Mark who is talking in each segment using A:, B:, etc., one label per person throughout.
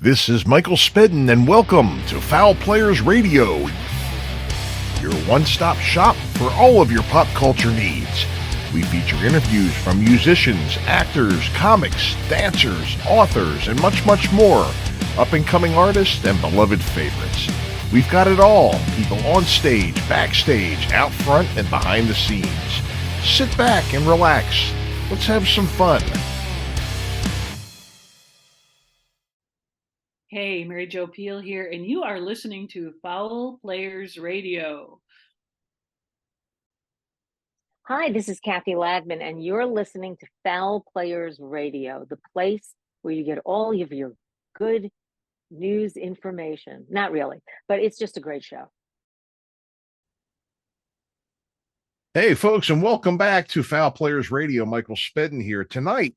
A: This is Michael Spedden, and welcome to Fowl Players Radio, your one-stop shop for all of your pop culture needs. We feature interviews from musicians, actors, comics, dancers, authors, and much, much more, up-and-coming artists and beloved favorites. We've got it all, people on stage, backstage, out front, and behind the scenes. Sit back and relax. Let's have some fun.
B: Hey, Mary Jo Peel here, and you are listening to Fowl Players Radio.
C: Hi, this is Kathy Ladman, and you're listening to Fowl Players Radio, the place where you get all of your good news information. Not really, but it's just a great show.
A: Hey, folks, and welcome back to Fowl Players Radio. Michael Spedden here. Tonight,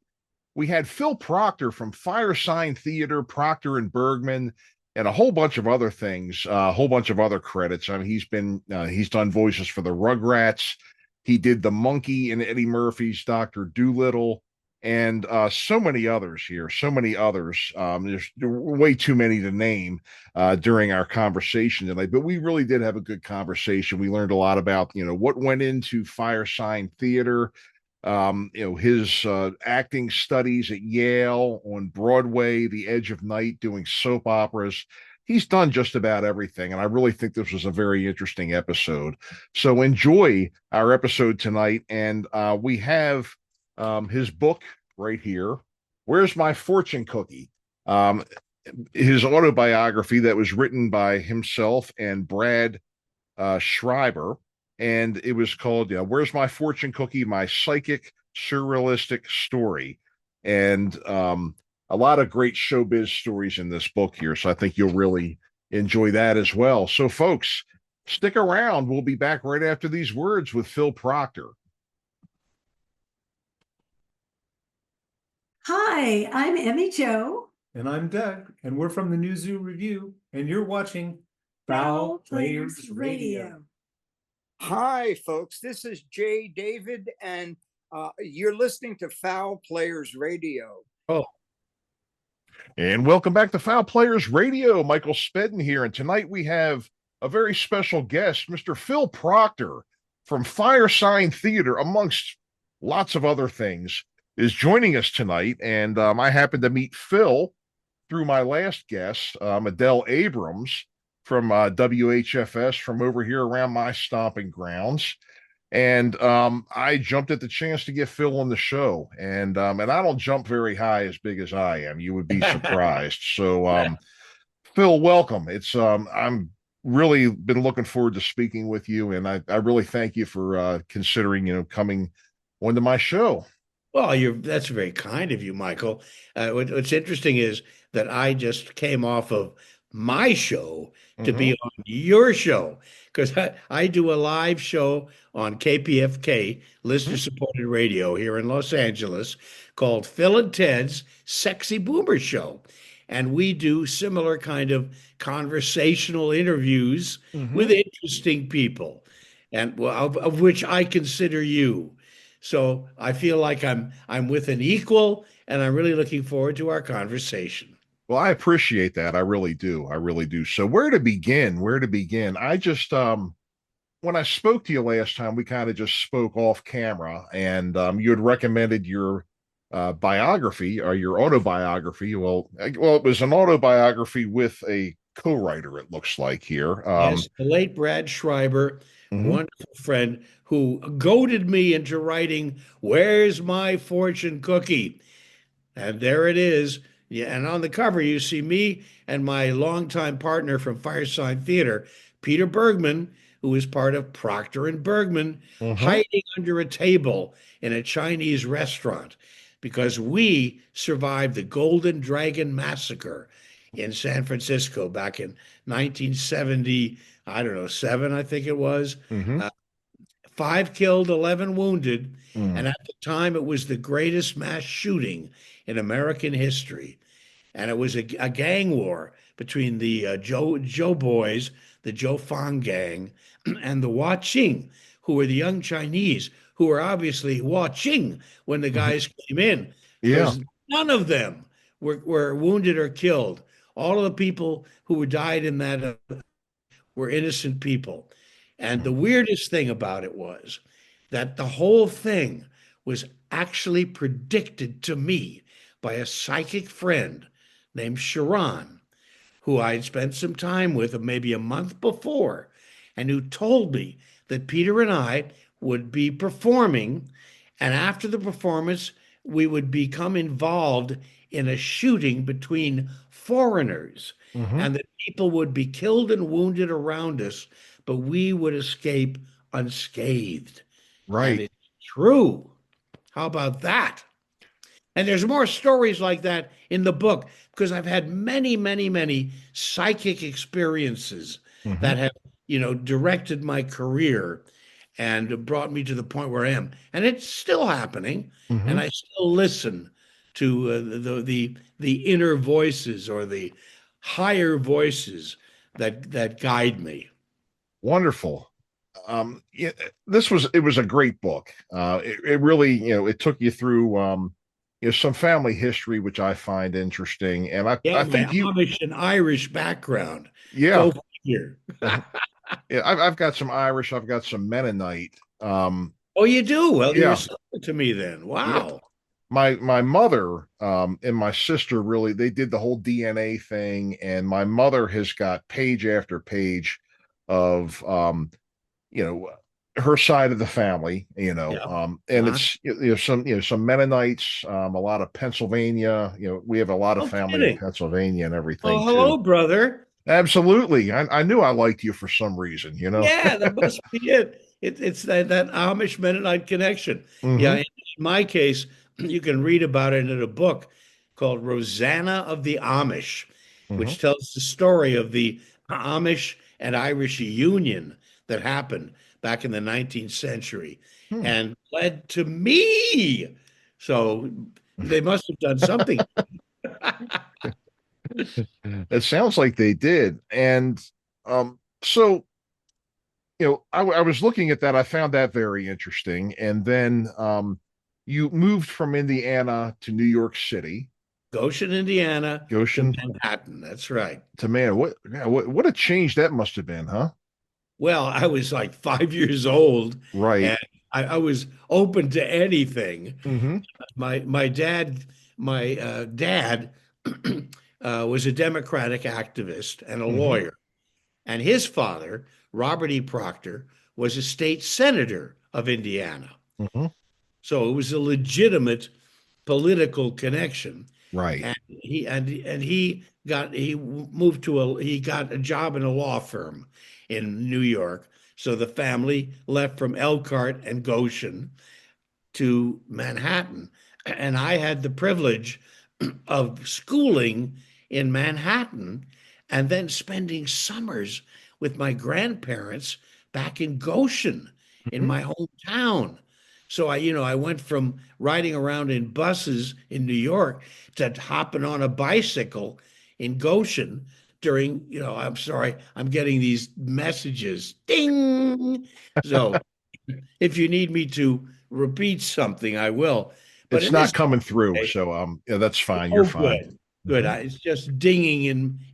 A: we had Phil Proctor from Firesign Theatre, Proctor and Bergman, and a whole bunch of other things, a whole bunch of other credits. I mean, he's done voices for the Rugrats. He did the monkey in Eddie Murphy's Dr. Dolittle, and so many others here, so many others. There's way too many to name during our conversation tonight, but we really did have a good conversation. We learned a lot about, what went into Firesign Theatre, his acting studies at Yale, on Broadway, The Edge of Night, doing soap operas. He's done just about everything, and I really think this was a very interesting episode. So enjoy our episode tonight, and we have his book right here, Where's My Fortune Cookie? His autobiography that was written by himself and Brad Schreiber. And it was called, Where's My Fortune Cookie? My Psychic Surrealistic Story. And a lot of great showbiz stories in this book here. So I think you'll really enjoy that as well. So, folks, stick around. We'll be back right after these words with Phil Proctor.
D: Hi, I'm Emmy Jo.
E: And I'm Doug, and we're from the New Zoo Review, and you're watching Fowl Players Radio.
F: Hi, folks. This is Jay David, and you're listening to Fowl Players Radio.
E: Oh.
A: And welcome back to Fowl Players Radio. Michael Spedden here, and tonight we have a very special guest, Mr. Phil Proctor from Firesign Theatre, amongst lots of other things, is joining us tonight. And I happened to meet Phil through my last guest, Adele Abrams, from WHFS, from over here around my stomping grounds. And I jumped at the chance to get Phil on the show. And I don't jump very high as big as I am. You would be surprised. So Phil, welcome. It's I'm really been looking forward to speaking with you. And I really thank you for considering, coming onto my show.
G: Well, that's very kind of you, Michael. What's interesting is that I just came off of my show to be on your show, because I do a live show on KPFK, listener-supported radio here in Los Angeles, called Phil and Ted's Sexy Boomer Show. And we do similar kind of conversational interviews with interesting people, and of which I consider you. So I feel like I'm with an equal, and I'm really looking forward to our conversation.
A: Well, I appreciate that. I really do. I really do. So where to begin? I just, when I spoke to you last time, we kind of just spoke off camera, and you had recommended your biography, or your autobiography. Well, it was an autobiography with a co-writer, it looks like here.
G: Yes, the late Brad Schreiber, wonderful friend, who goaded me into writing Where's My Fortune Cookie? And there it is. Yeah, and on the cover, you see me and my longtime partner from Firesign Theatre, Peter Bergman, who is part of Proctor and Bergman, hiding under a table in a Chinese restaurant because we survived the Golden Dragon Massacre in San Francisco back in 1970, I don't know, 7, I think it was. 5 killed, 11 wounded. And at the time, it was the greatest mass shooting in American history. And it was a gang war between the Joe boys, the Joe Fong gang, and the Hua Qing, who were the young Chinese, who were obviously Hua Qing when the guys came in.
A: Yeah.
G: None of them were wounded or killed. All of the people who were died in that were innocent people. And the weirdest thing about it was that the whole thing was actually predicted to me by a psychic friend named Sharon, who I had spent some time with maybe a month before, and who told me that Peter and I would be performing, and after the performance, we would become involved in a shooting between foreigners,
A: Mhm.
G: and that people would be killed and wounded around us, but we would escape unscathed. And
A: Right.
G: it's true. How about that? And there's more stories like that in the book because I've had many, many, many psychic experiences
A: Mhm.
G: that have, directed my career and brought me to the point where I am. And it's still happening. And
A: Mhm.
G: I still listen to the inner voices or the higher voices that guide me.
A: Wonderful. Yeah, it was a great book. It really, it took you through, some family history, which I find interesting. And
G: Yeah,
A: I
G: my
A: think
G: Amish and Irish background.
A: yeah,
G: Go figure.
A: uh-huh. Yeah, I've got some Irish, I've got some Mennonite.
G: Oh, you do? Well, you're
A: Yeah,
G: similar to me then.
A: yeah.
G: Wow.
A: My mother, and my sister really, they did the whole DNA thing, and my mother has got page after page of, you know, her side of the family,
G: Yeah.
A: and
G: Uh-huh.
A: it's some Mennonites, a lot of Pennsylvania. We have a lot of
G: No
A: family in
G: kidding.
A: Pennsylvania and
G: Oh,
A: everything
G: hello,
A: too.
G: brother.
A: Absolutely, I knew I liked you for some reason.
G: Yeah, that must be it. It's that Amish Mennonite connection. Yeah,
A: Hmm.
G: in my case, you can read about it in a book called Rosanna of the Amish,
A: Hmm.
G: which tells the story of the Amish and Irish union that happened back in the 19th century
A: Hmm.
G: and led to me. So they must have done something.
A: It sounds like they did, and so I was looking at that. I found that very interesting, and then you moved from Indiana to New York City.
G: Goshen, Indiana to
A: Goshen
G: Manhattan. That's right.
A: to man, what, yeah, what a change that must have been, huh?
G: Well, I was like 5 years old
A: Right.
G: and I was open to anything.
A: Hmm.
G: My dad was a Democratic activist and a
A: Hmm.
G: lawyer. And his father, Robert E. Proctor, was a state senator of Indiana.
A: Hmm.
G: So it was a legitimate political connection.
A: Right.
G: And he got a job in a law firm in New York. So the family left from Elkhart and Goshen to Manhattan. And I had the privilege of schooling in Manhattan and then spending summers with my grandparents back in Goshen in
A: Hmm.
G: my hometown. So I went from riding around in buses in New York to hopping on a bicycle in Goshen during, I'm sorry, I'm getting these messages. Ding. So if you need me to repeat something, I will. But
A: It's
G: in
A: not
G: this
A: coming through,
G: case,
A: so yeah, that's fine. You're
G: oh,
A: fine.
G: good, good.
A: Hmm.
G: It's just dinging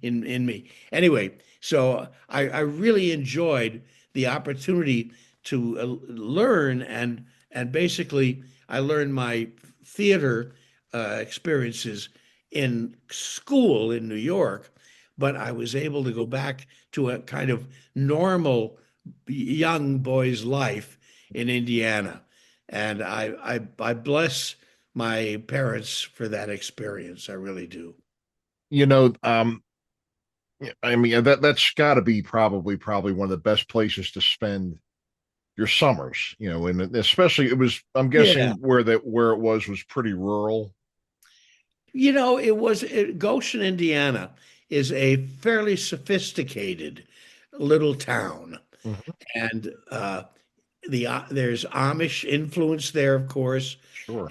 G: in me. Anyway, so I really enjoyed the opportunity to learn and basically I learned my theater experiences in school in New York, but I was able to go back to a kind of normal young boy's life in Indiana, and I bless my parents for that experience. I really do.
A: You know, yeah, I mean that's got to be probably one of the best places to spend your summers. And especially it was. I'm
G: Yeah.
A: guessing where it was pretty rural.
G: Goshen, Indiana is a fairly sophisticated little town.
A: Hmm.
G: And there's Amish influence there, of course,
A: Sure.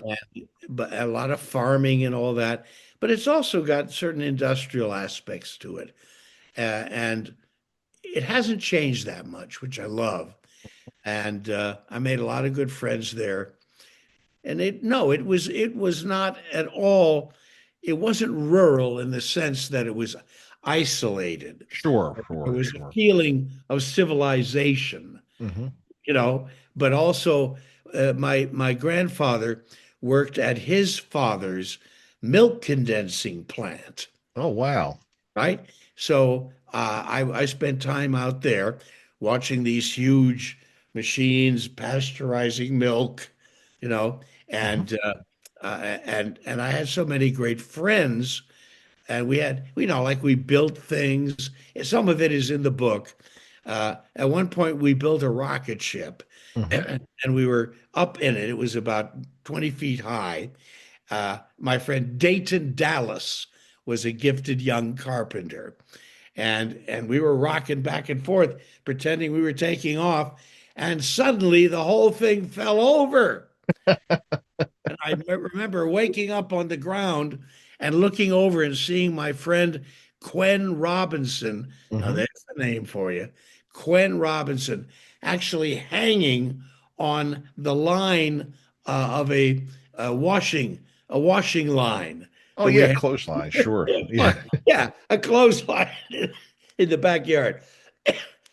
G: but a lot of farming and all that. But it's also got certain industrial aspects to it. And it hasn't changed that much, which I love. And I made a lot of good friends there. And it was not at all it wasn't rural in the sense that it was isolated.
A: Sure,
G: There
A: sure,
G: was a
A: sure.
G: feeling of civilization,
A: Hmm.
G: you know, but also my grandfather worked at his father's milk condensing plant,
A: Oh, wow.
G: right? So I spent time out there watching these huge machines pasteurizing milk, you know,
A: Mhm.
G: and and I had so many great friends, and we had, you know, like we built things. Some of it is in the book. At one point, we built a rocket ship,
A: Mhm.
G: and we were up in it. It was about 20 feet high. My friend Dayton Dallas was a gifted young carpenter, and we were rocking back and forth, pretending we were taking off, and suddenly the whole thing fell over. And I remember waking up on the ground and looking over and seeing my friend Quen Robinson. Now,
A: Mhm.
G: there's the name for you. Quen Robinson actually hanging on the line of a washing line
A: Oh,
G: that we
A: yeah,
G: had.
A: clothesline, sure. Yeah.
G: Yeah, a clothesline in the backyard.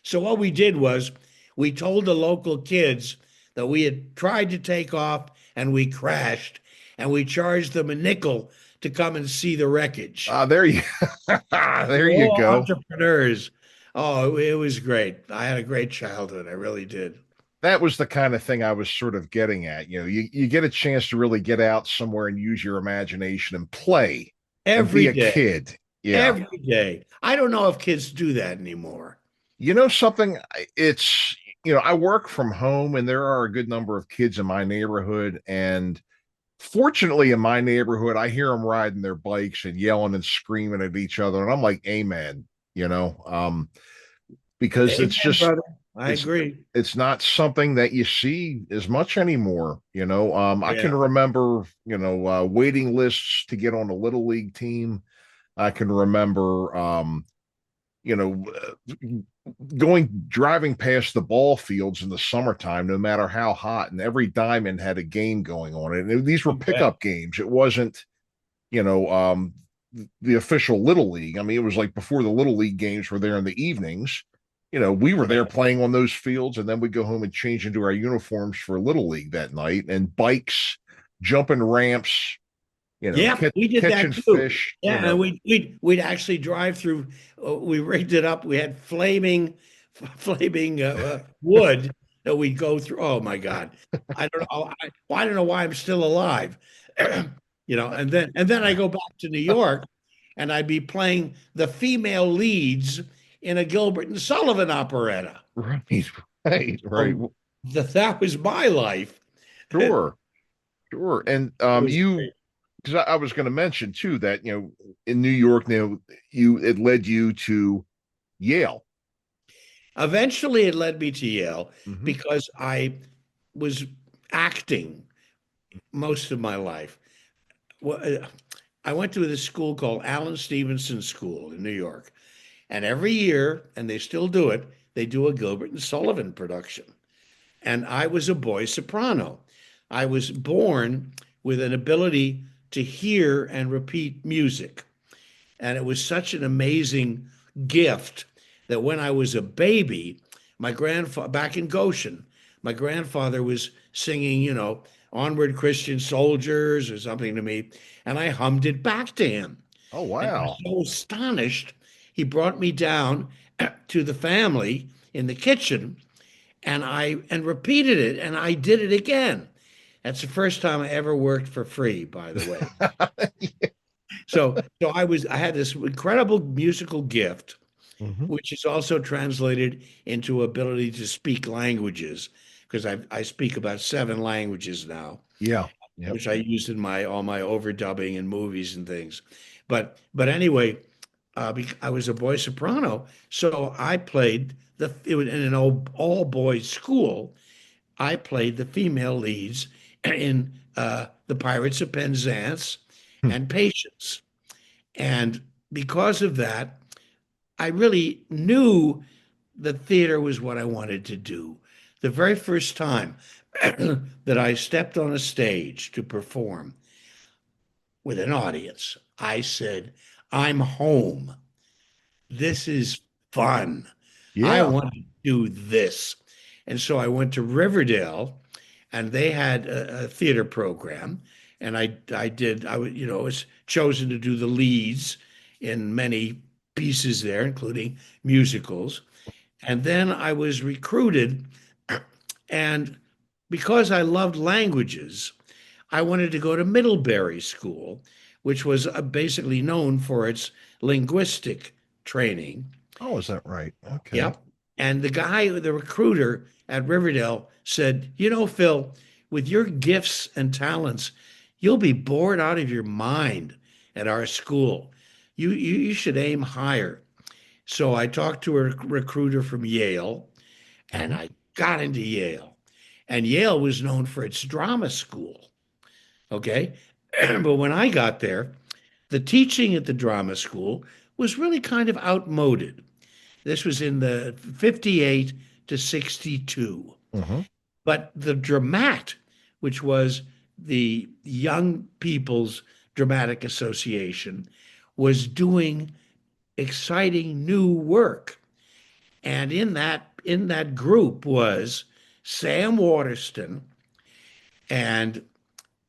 G: So what we did was we told the local kids that we had tried to take off and we crashed, and we charged them a nickel to come and see the wreckage.
A: There you there you
G: All
A: go.
G: entrepreneurs. Oh, it was great. I had a great childhood. I really did.
A: That was the kind of thing I was sort of getting at. You get a chance to really get out somewhere and use your imagination and play and be
G: Every
A: a
G: day,
A: kid. Yeah.
G: every day. I don't know if kids do that anymore.
A: You know something? It's, I work from home and there are a good number of kids in my neighborhood. And fortunately, in my neighborhood, I hear them riding their bikes and yelling and screaming at each other. And I'm like, amen, because
G: Amen,
A: it's just,
G: brother. I
A: it's,
G: agree.
A: it's not something that you see as much anymore. I can
G: Yeah.
A: remember, waiting lists to get on a little league team. I can remember, you know, driving past the ball fields in the summertime, no matter how hot, and every diamond had a game going on it. And these were
G: You bet.
A: pickup games. It wasn't, you know, um, the official little league. I mean, it was like before the little league games were there in the evenings. We were there
G: Yeah.
A: playing on those fields, and then we'd go home and change into our uniforms for little league that night. And bikes, jumping ramps,
G: Yeah, we did
A: catching
G: that too.
A: fish.
G: Yeah, and we'd actually drive through. We rigged it up. We had flaming wood that we'd go through. Oh my God, I don't know. I don't know why I'm still alive. And then I go back to New York, and I'd be playing the female leads in a Gilbert and Sullivan operetta.
A: Right, right.
G: So that was my life. It
A: Sure, sure. And
G: was
A: you,
G: great.
A: because I was going to mention too that in New York now, it led you to Yale.
G: Eventually, it led me to Yale
A: Hmm.
G: because I was acting most of my life. Well, I went to this school called Allen Stevenson School in New York, and every year, and they still do it, they do a Gilbert and Sullivan production. And I was a boy soprano. I was born with an ability to hear and repeat music. And it was such an amazing gift that when I was a baby, my grandfather, back in Goshen, my grandfather was singing, Onward Christian Soldiers or something to me, and I hummed it back to him.
A: Oh,
G: And he
A: wow.
G: was so astonished, he brought me down to the family in the kitchen, and I repeated it, and I did it again. That's the first time I ever worked for free, by the way. So I had this incredible musical gift,
A: Hmm.
G: which is also translated into ability to speak languages, because I speak about 7 languages now,
A: Yeah. Yep.
G: which I used in all my overdubbing in movies and things. But anyway, I was a boy soprano, so I played it was in an all boys school. I played the female leads in The Pirates of Penzance and Patience. And because of that, I really knew that theater was what I wanted to do. The very first time that I stepped on a stage to perform with an audience, I said, I'm home. This is fun. I
A: Yeah.
G: want to do this. And so I went to Riverdale, and they had a theater program. And was chosen to do the leads in many pieces there, including musicals. And then I was recruited. And because I loved languages, I wanted to go to Middlebury School, which was basically known for its linguistic training.
A: Oh, is that right? Okay.
G: Yep. And the recruiter at Riverdale said, Phil, with your gifts and talents, you'll be bored out of your mind at our school. You should aim higher. So I talked to a recruiter from Yale, and I got into Yale. And Yale was known for its drama school. Okay. But when I got there, the teaching at the drama school was really kind of outmoded. This was in the 58 to 62.
A: Mm-hmm.
G: But the Dramat, which was the Young People's Dramatic Association, was doing exciting new work. And in that group was Sam Waterston and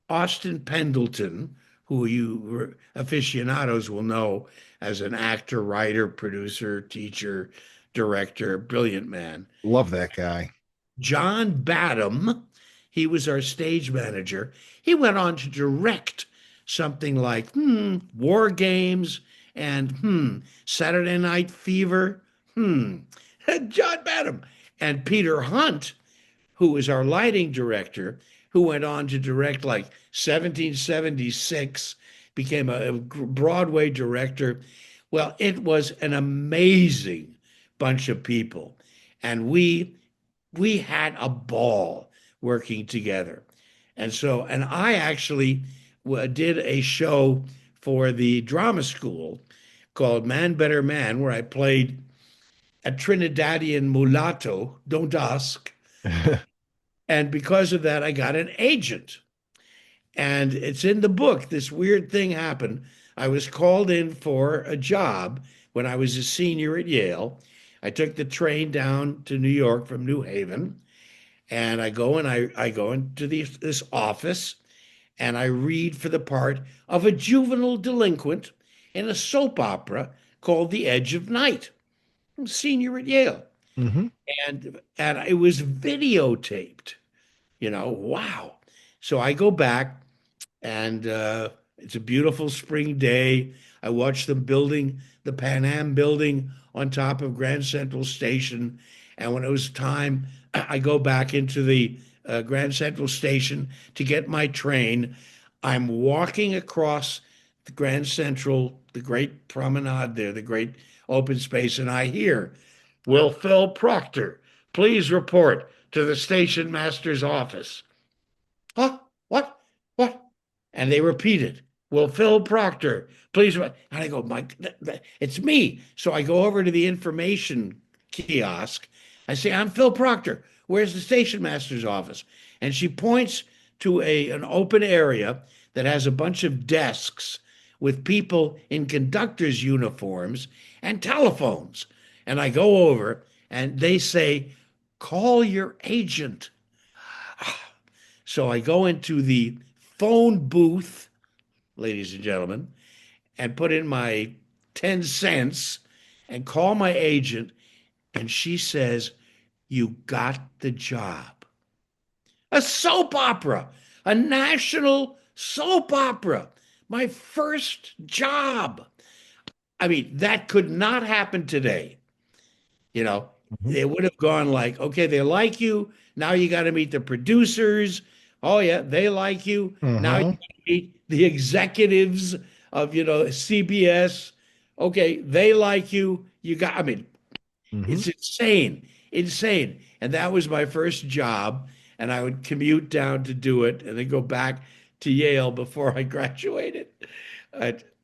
G: Austin Pendleton, who you aficionados will know as an actor, writer, producer, teacher, director, brilliant man.
A: Love that guy.
G: John Badham, he was our stage manager. He went on to direct something like War Games and Saturday Night Fever. John Badham. And Peter Hunt, who was our lighting director, who went on to direct like 1776, became a Broadway director. Well, it was an amazing bunch of people. And we had a ball working together. And I actually did a show for the drama school called Man Better Man, where I played a Trinidadian mulatto, don't ask. And because of that, I got an agent. And it's in the book. This weird thing happened. I was called in for a job when I was a senior at Yale. I took the train down to New York from New Haven, and I go into this office, and I read for the part of a juvenile delinquent in a soap opera called The Edge of Night. I'm a senior at Yale.
A: Mm-hmm.
G: And it was videotaped, wow. So I go back, and it's a beautiful spring day. I watch them building the Pan Am building on top of Grand Central Station. And when it was time, I go back into the Grand Central Station to get my train. I'm walking across the Grand Central, the great promenade there, the great open space, and I hear, "Will Phil Proctor please report to the station master's office?" Huh? What? What? And they repeat it. "Will Phil Proctor please?" And I go, it's me. So I go over to the information kiosk. I say, "I'm Phil Proctor. Where's the station master's office?" And she points to an open area that has a bunch of desks with people in conductors' uniforms and telephones. And I go over, and they say, "Call your agent." So I go into the phone booth, ladies and gentlemen, and put in my 10 cents and call my agent. And she says, "You got the job." A soap opera, a national soap opera, my first job. I mean, that could not happen today. They would have gone like, "Okay, they like you. Now you got to meet the producers. Oh, yeah, they like you. Now you got to meet the executives of, CBS. Okay, they like you. It's insane, insane. And that was my first job. And I would commute down to do it and then go back to Yale before I graduated.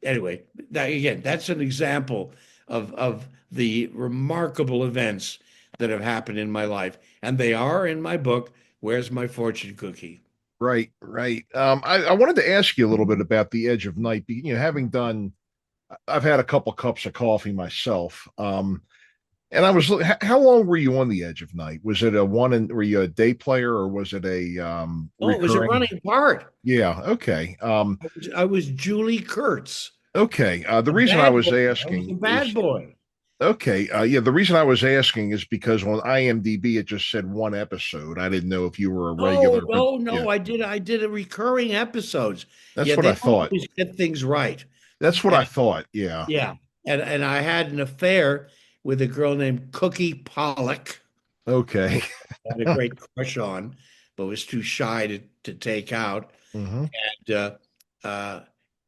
G: Anyway, that's an example of the remarkable events that have happened in my life. And they are in my book, Where's My Fortune Cookie?
A: Right, right. I wanted to ask you a little bit about the Edge of Night. Having done, I've had a couple cups of coffee myself. And how long were you on the Edge of Night? Was it were you a day player or was it a
G: Oh, it was a
A: recurring?
G: running part.
A: Yeah, okay.
G: I was Julie Kurtz,
A: Okay. The
G: a
A: reason I
G: bad
A: was
G: boy. I was a
A: asking
G: bad
A: is
G: boy.
A: okay. Yeah, the reason I was asking is because on IMDb it just said one episode. I didn't know if you were a
G: No,
A: regular, but
G: no,
A: yeah,
G: no. I did a recurring episodes.
A: that's
G: Yeah,
A: what
G: they
A: I
G: don't
A: thought.
G: always get things right.
A: That's what
G: And
A: I thought. Yeah.
G: yeah, and I had an affair with a girl named Cookie Pollock.
A: Okay.
G: I had a great crush on, but was too shy to take out.
A: Hmm.
G: And uh,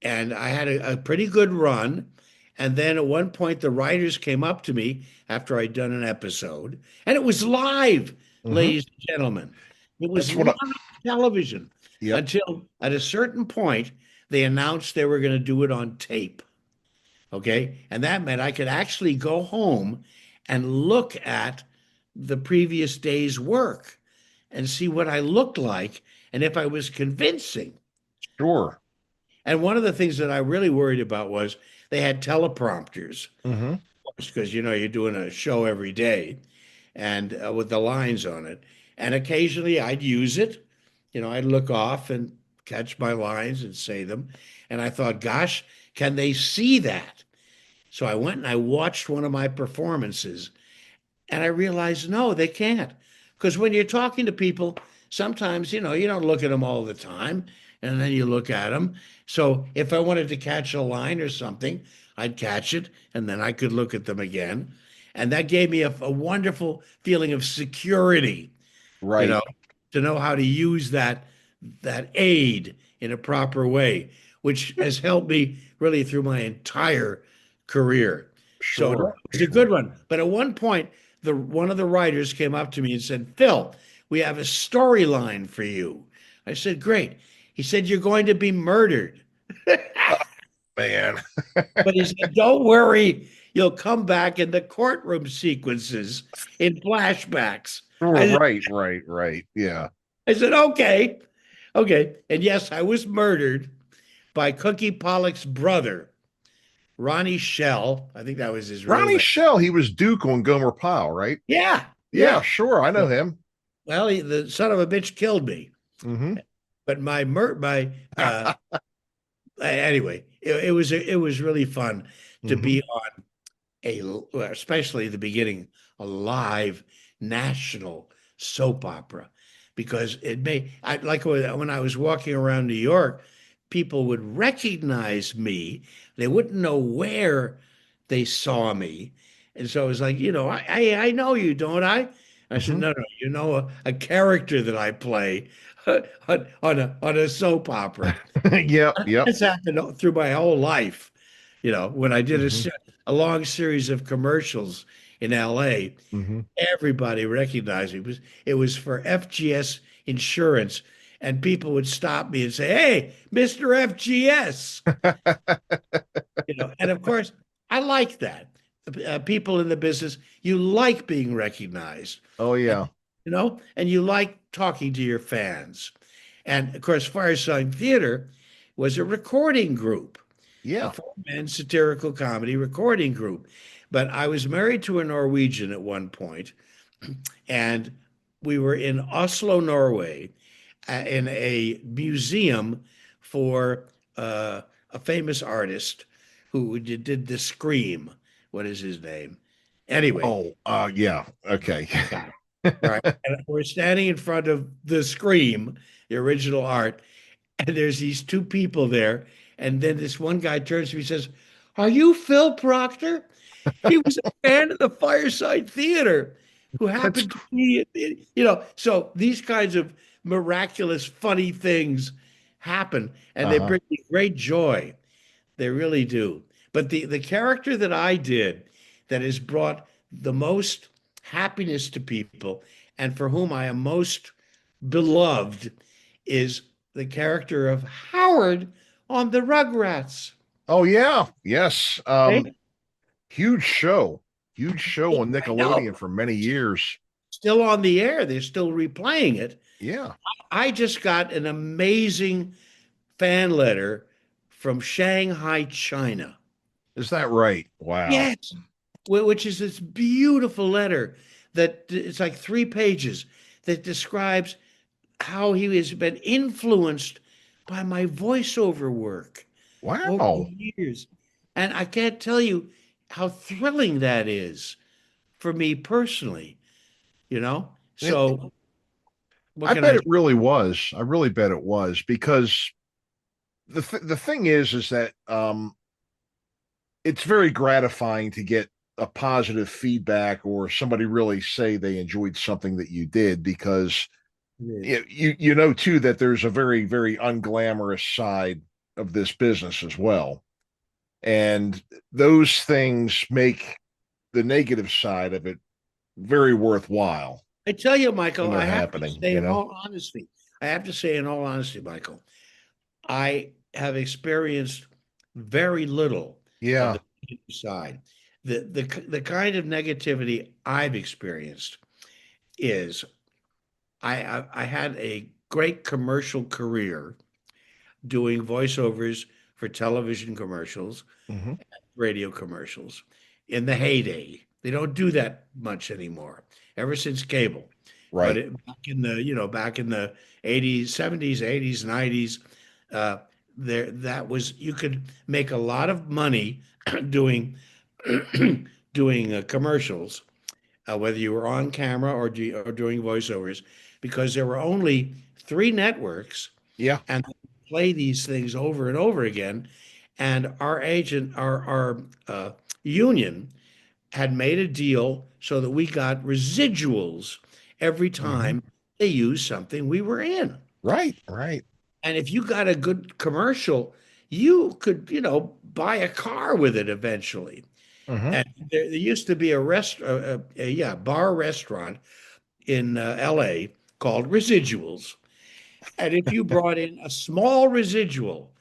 G: and I had a pretty good run. And then at one point, the writers came up to me after I'd done an episode, and it was live,
A: Hmm.
G: ladies and gentlemen. It was
A: That's what
G: live
A: I,
G: television
A: yep.
G: until at a certain point they announced they were going to do it on tape. Okay. And that meant I could actually go home and look at the previous day's work and see what I looked like and if I was convincing.
A: Sure.
G: And one of the things that I really worried about was they had teleprompters
A: Hmm.
G: because, you're doing a show every day and with the lines on it. And occasionally I'd use it. I'd look off and catch my lines and say them. And I thought, gosh, can they see that? So I went and I watched one of my performances and I realized, no, they can't. Because when you're talking to people, sometimes, you don't look at them all the time and then you look at them. So if I wanted to catch a line or something, I'd catch it and then I could look at them again. And that gave me a wonderful feeling of security, you
A: Right.
G: know, to know how to use that aid in a proper way, which has helped me really through my entire career. So no,
A: Sure.
G: it was a
A: Sure.
G: good one. But at one point, the one of the writers came up to me and said, "Phil, we have a storyline for you." I said, "Great." He said, "You're going to be murdered."
A: Man.
G: But he said, "Don't worry, you'll come back in the courtroom sequences in flashbacks."
A: Sure.
G: I said,
A: Right. Right. Right. Yeah.
G: I said, "Okay, okay." And yes, I was murdered by Cookie Pollock's brother, Ronnie Shell. I think that was his real
A: Ronnie
G: name.
A: Shell, he was Duke on Gomer Pyle, right?
G: Yeah,
A: Yeah,
G: yeah.
A: sure. I know him.
G: Well, the son of a bitch killed me.
A: Hmm.
G: But my anyway, it was really fun to
A: Hmm.
G: be on especially the beginning, a live national soap opera, because like when I was walking around New York, people would recognize me. They wouldn't know where they saw me. And so it was like, I know you, don't I? I said,
A: Hmm.
G: no, no, a character that I play on a soap opera.
A: Yep. Yep.
G: It's happened through my whole life. When I did
A: Hmm.
G: a long series of commercials in LA,
A: Hmm.
G: everybody recognized me. It was for FGS insurance, and people would stop me and say, "Hey, Mr. FGS." And of course, I like that. People in the business, you like being recognized,
A: Oh
G: and
A: yeah.
G: and you like talking to your fans. And of course, Firesign Theatre was a recording group, a
A: Yeah.
G: four-man satirical comedy recording group. But I was married to a Norwegian at one point, and we were in Oslo, Norway, in a museum for a famous artist who did the Scream. What is his name? Anyway,
A: Oh, yeah. Okay.
G: yeah. Right. And we're standing in front of the Scream, the original art, and there's these two people there. And then this one guy turns to me and says, "Are you Phil Proctor?" He was a fan of the Fireside Theater who
A: That's
G: happened to be, so these kinds of miraculous, funny things happen and they
A: uh-huh.
G: bring me great joy. They really do. But the character that I did that has brought the most happiness to people and for whom I am most beloved is the character of Howard on the Rugrats.
A: Oh yeah. Yes.
G: Okay?
A: Huge show. Huge show on
G: I know.
A: Nickelodeon for many years.
G: still on the air. They're still replaying it.
A: Yeah.
G: I just got an amazing fan letter from Shanghai, China.
A: Is that right? Wow.
G: Yes, which is this beautiful letter that it's like 3 pages that describes how he has been influenced by my voiceover work over
A: Wow.
G: the years. And I can't tell you how thrilling that is for me personally, you know?
A: It-
G: So what
A: I
G: can
A: bet
G: I
A: it really was. I really bet it was because the thing is that it's very gratifying to get a positive feedback or somebody really say they enjoyed something that you did because you know too that there's a very unglamorous side of this business as well, and those things make the negative side of it very worthwhile
G: I tell you,
A: when
G: Michael,
A: they're
G: I have to
A: happening,
G: say
A: you
G: in
A: know.
G: all honesty, Michael, I have experienced very little of
A: Yeah.
G: the negative side. The kind of negativity I've experienced is I had a great commercial career doing voiceovers for television commercials,
A: Hmm.
G: radio commercials in the heyday. They don't do that much anymore, ever since cable. But
A: Right.
G: back in the 80s, 70s, 80s, 90s, uh, that was you could make a lot of money doing doing commercials, whether you were on camera or doing voiceovers, because there were only 3 networks
A: Yeah.
G: and they play these things over and over again. And our agent, our union, had made a deal so that we got residuals every
A: Hmm.
G: time they used something we were in.
A: Right. Right.
G: And if you got a good commercial, you could, buy a car with it eventually.
A: Hmm.
G: And there used to be a bar restaurant in LA called Residuals. And if you brought in a small residual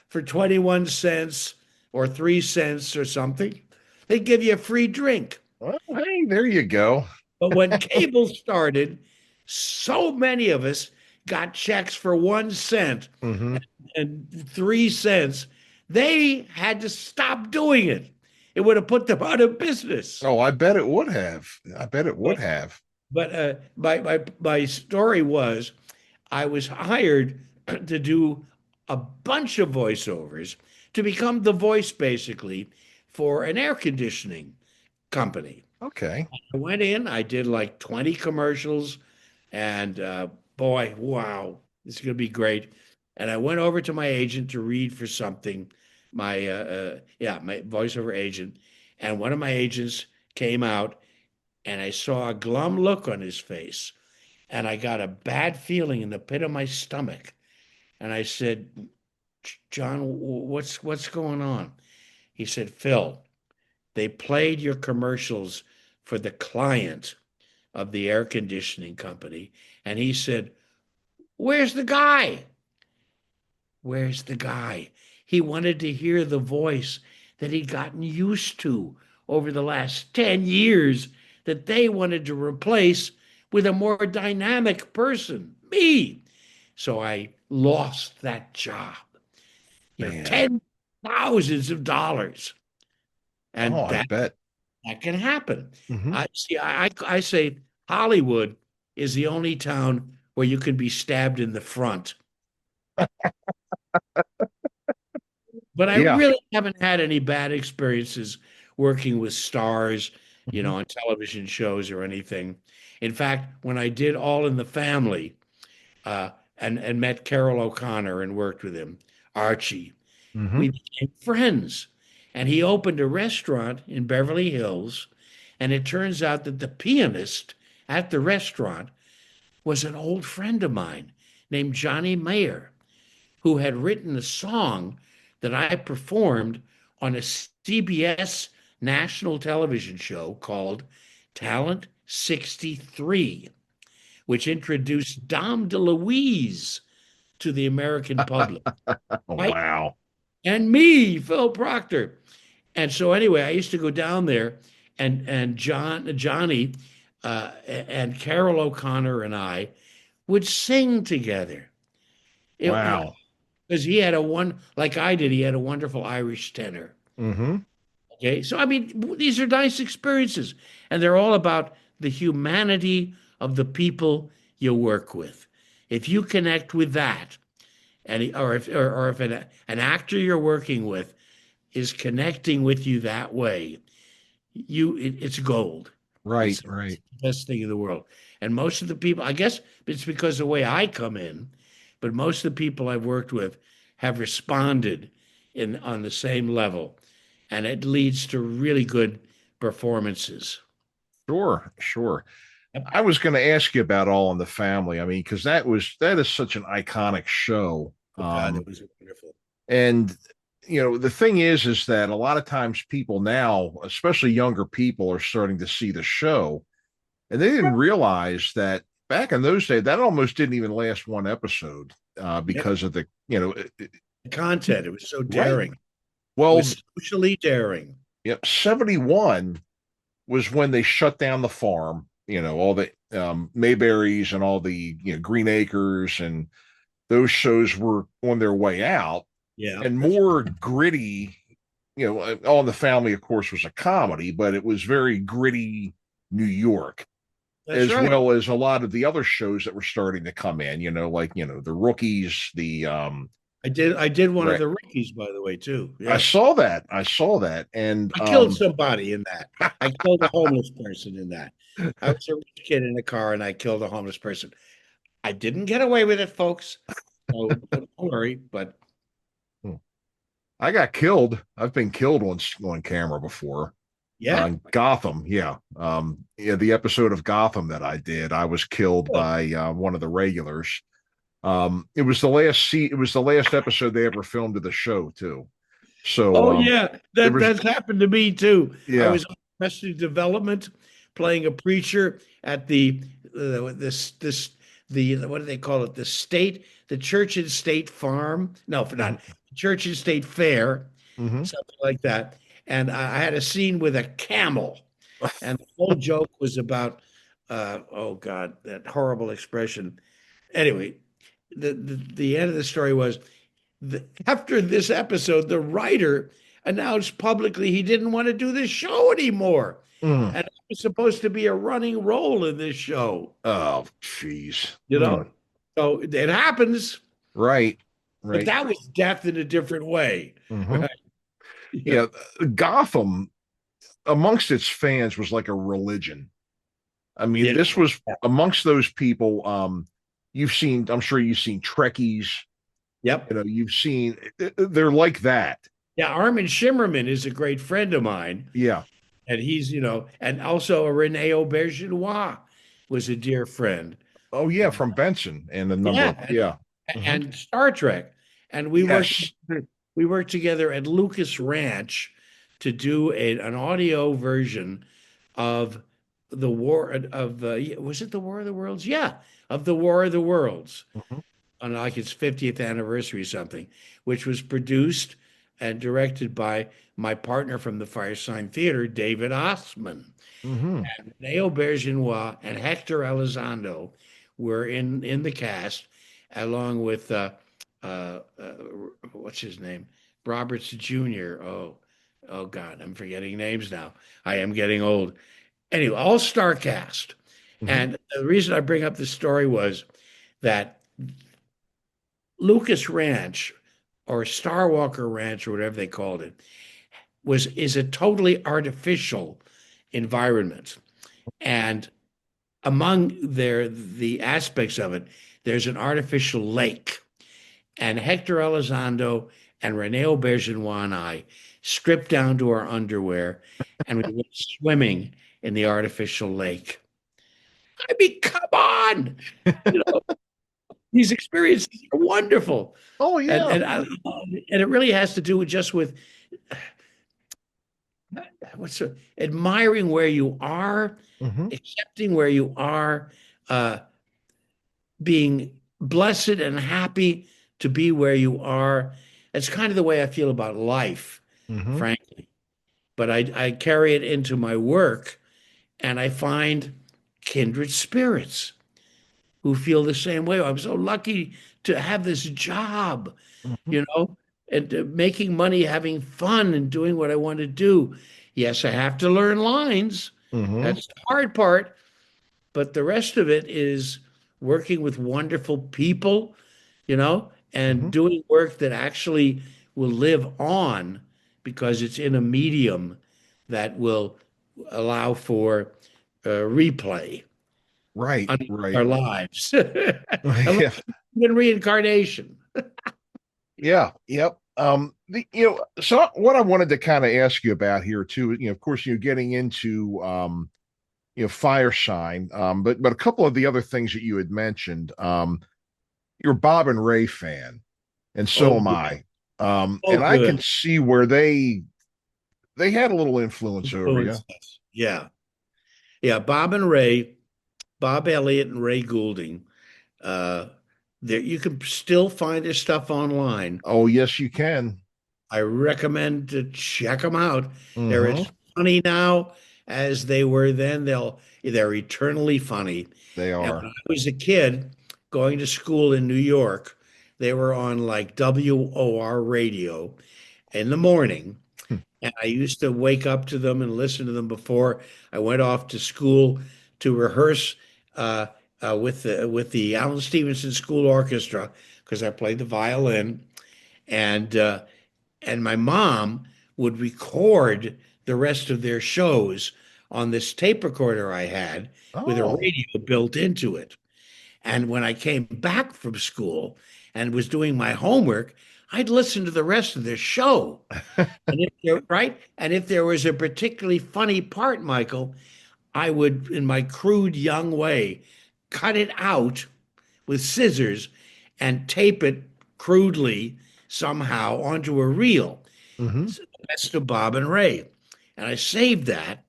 G: for 21 cents or 3 cents or something, they'd give you a free drink.
A: Well, hey, there you go.
G: But when cable started, so many of us got checks for 1 cent
A: Hmm.
G: and 3 cents. They had to stop doing it. It would have put them out of business.
A: Oh, I bet it would have. I bet it would have.
G: But my story was I was hired to do a bunch of voiceovers to become the voice basically for an air conditioning company.
A: Okay.
G: I went in, I did like 20 commercials, and boy, wow, this is going to be great. And I went over to my agent to read for something, my voiceover agent, and one of my agents came out, and I saw a glum look on his face, and I got a bad feeling in the pit of my stomach. And I said, John, what's going on? He said, Phil, they played your commercials for the client of the air conditioning company. And he said, where's the guy? Where's the guy? He wanted to hear the voice that he'd gotten used to over the last 10 years that they wanted to replace with a more dynamic person, me. So I lost that job.
A: Man.
G: Ten thousands of dollars. And
A: Oh, I bet.
G: that can happen.
A: Hmm.
G: I say Hollywood is the only town where you can be stabbed in the front. But I
A: Yeah.
G: really haven't had any bad experiences working with stars,
A: Mhm.
G: on television shows or anything. In fact, when I did All in the Family, and met Carol O'Connor and worked with him, Archie,
A: Mhm.
G: we became friends. And he opened a restaurant in Beverly Hills. And it turns out that the pianist at the restaurant was an old friend of mine named Johnny Mayer, who had written a song that I performed on a CBS national television show called Talent 63, which introduced Dom DeLuise to the American public, right?
A: Wow.
G: And me, Phil Proctor. And so anyway, I used to go down there, and Johnny and Carol O'Connor and I would sing together.
A: Wow.
G: Because he had like I did, he had a wonderful Irish tenor.
A: Mm-hmm.
G: Okay. So, I mean, these are nice experiences, and they're all about the humanity of the people you work with. If you connect with that, or if an actor you're working with is connecting with you that way, it's gold.
A: Right,
G: It's
A: right.
G: the best thing in the world. And most of the people, I guess it's because of the way I come in, but most of the people I've worked with have responded on the same level, and it leads to really good performances.
A: Sure, sure.
G: Yep.
A: I was going to ask you about All in the Family. I mean, because that is such an iconic show.
G: Oh God, it was wonderful.
A: And the thing is that a lot of times people now, especially younger people, are starting to see the show, and they didn't realize that back in those days that almost didn't even last one episode because of the
G: The content. It was so
A: right.
G: daring. It
A: Well,
G: was socially daring.
A: 71 was when they shut down the farm. All the Mayberries and all the Green Acres, and those shows were on their way out.
G: Yeah.
A: And more gritty, All in the Family, of course, was a comedy, but it was very gritty New York,
G: That's
A: as
G: right.
A: well as a lot of the other shows that were starting to come in, like the Rookies, the
G: I did one of the Rookies, by the way, too. Yeah.
A: I saw that. And
G: I killed somebody in that. I killed a homeless person in that. I was a rich kid in a car, and I killed a homeless person. I didn't get away with it, folks. So don't worry, but
A: I got killed. I've been killed on camera before.
G: yeah.
A: Gotham, yeah. The episode of Gotham that I did, I was killed by one of the regulars. It was the last episode they ever filmed of the show too. So
G: yeah, that's happened to me too.
A: Yeah.
G: I was on Arrested Development playing a preacher at the what do they call it? The Church and State Farm. No, not Church and State Fair,
A: mm-hmm.
G: something like that. And I had a scene with a camel, and the whole joke was about oh God, that horrible expression. Anyway, the end of the story was after this episode, the writer announced publicly he didn't want to do this show anymore. And it was supposed to be a running role in this show.
A: Oh, jeez.
G: So it happens.
A: Right.
G: But that was death in a different way.
A: Mm-hmm.
G: Right?
A: Yeah. Gotham, amongst its fans, was like a religion. I mean, this was amongst those people. I'm sure you've seen Trekkies.
G: Yep.
A: They're like that.
G: Yeah. Armin Shimmerman is a great friend of mine.
A: Yeah.
G: And he's, and also Rene Auberginois was a dear friend.
A: Oh, yeah. From Benson and a number. Yeah.
G: And Star Trek. And we worked together at Lucas Ranch to do an audio version of the War of was it the War of the Worlds? Yeah. Of the War of the Worlds. On like its 50th anniversary or something, which was produced and directed by my partner from the Firesign Theatre, David Osman. And Rene Auberginois and Hector Elizondo were in the cast, along with what's his name, Roberts Jr. Oh God, I'm forgetting names now. I am getting old. Anyway, all-star cast. And the reason I bring up this story was that Lucas Ranch, or Starwalker Ranch, or whatever they called it, is a totally artificial environment. And among the aspects of it, there's an artificial lake. And Hector Elizondo and Rene Auberginois and I stripped down to our underwear, and we went swimming in the artificial lake. I mean, come on! These experiences are wonderful.
A: Oh, yeah.
G: And it really has to do with admiring where you are, accepting where you are, being blessed and happy to be where you are. It's kind of the way I feel about life, frankly. But I carry it into my work, and I find kindred spirits who feel the same way. I'm so lucky to have this job,
A: Mhm.
G: you know, and making money, having fun, and doing what I want to do. Yes, I have to learn lines.
A: Mhm.
G: That's the hard part. But the rest of it is working with wonderful people, and
A: Mhm.
G: doing work that actually will live on because it's in a medium that will allow for replay
A: Right.
G: on
A: Right.
G: our lives.
A: Yeah.
G: In reincarnation.
A: Yeah. Yep. So what I wanted to kind of ask you about here too, of course, you're getting into Firesign, but a couple of the other things that you had mentioned, you're a Bob and Ray fan, and so
G: Oh,
A: am
G: good.
A: I.
G: Oh,
A: And I can
G: good.
A: see where they had a little influence over you.
G: Influences. Yeah. Yeah. Bob and Ray, Bob Elliott and Ray Goulding. Uh, there you can still find their stuff online.
A: Oh, yes, you can.
G: I recommend to check them out. They're
A: Mm-hmm.
G: as funny now as they were then. They're eternally funny.
A: They
G: And
A: are.
G: when I was a kid going to school in New York, they were on like WOR radio in the morning. And I used to wake up to them and listen to them before I went off to school to rehearse uh, with the Alan Stevenson School Orchestra because I played the violin, and my mom would record the rest of their shows on this tape recorder I had with a
A: Oh.
G: radio built into it. And when I came back from school and was doing my homework, I'd listen to the rest of their show. And if there was a particularly funny part, Michael, I would, in my crude young way, cut it out with scissors and tape it crudely somehow onto a reel.
A: Mm-hmm.
G: So that's to Bob and Ray. And I saved that.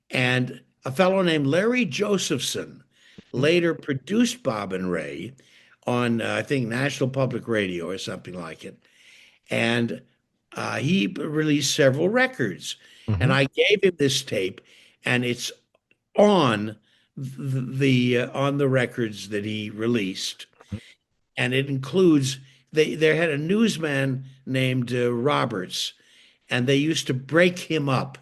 G: And a fellow named Larry Josephson later produced Bob and Ray on, I think, National Public Radio or something like it. And he released several records.
A: Mm-hmm.
G: And I gave him this tape, and it's on the records that he released, and it includes they had a newsman named Roberts, and they used to break him up.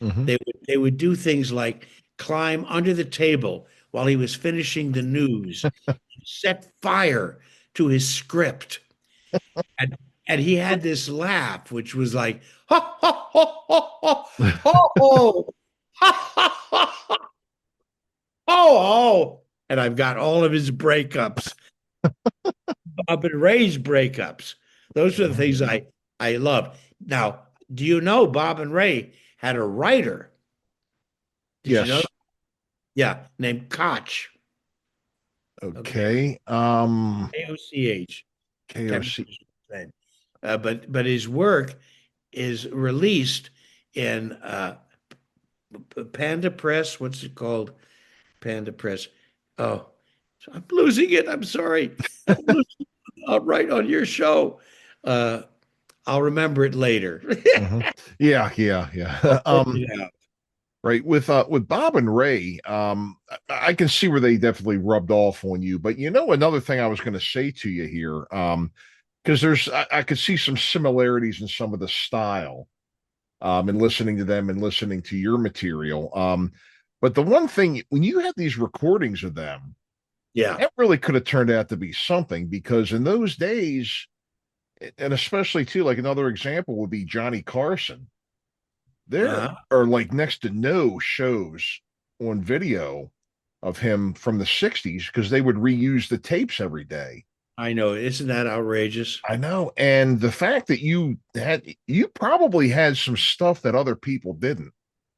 A: Mm-hmm.
G: They would do things like climb under the table while he was finishing the news, set fire to his script, and he had this laugh which was like ha ha ha ha ha ho ho ha ha ha ha ho ho, and I've got all of his breakups. Bob and Ray's breakups. Those are the things I love. Now, do you know Bob and Ray had a writer? Did you know
A: Yes.
G: that? Yeah, named Koch.
A: Okay.
G: AOCH. Can't remember
A: KOC.
G: his name. But his work is released in Panda Press. What's it called? Panda Press. Oh, I'm losing it. I'm sorry. I'm losing it. I'll write on your show. I'll remember it later.
A: Mm-hmm. Yeah. Yeah. Yeah.
G: Yeah.
A: Right. With Bob and Ray, I can see where they definitely rubbed off on you. But another thing I was going to say to you here, because I could see some similarities in some of the style, in listening to them and listening to your material. But the one thing when you had these recordings of them,
G: Yeah.
A: that really could have turned out to be something because in those days, and especially too, like another example would be Johnny Carson. There are like next to no shows on video of him from the 60s because they would reuse the tapes every day.
G: I know. Isn't that outrageous?
A: I know. And the fact that you probably had some stuff that other people didn't.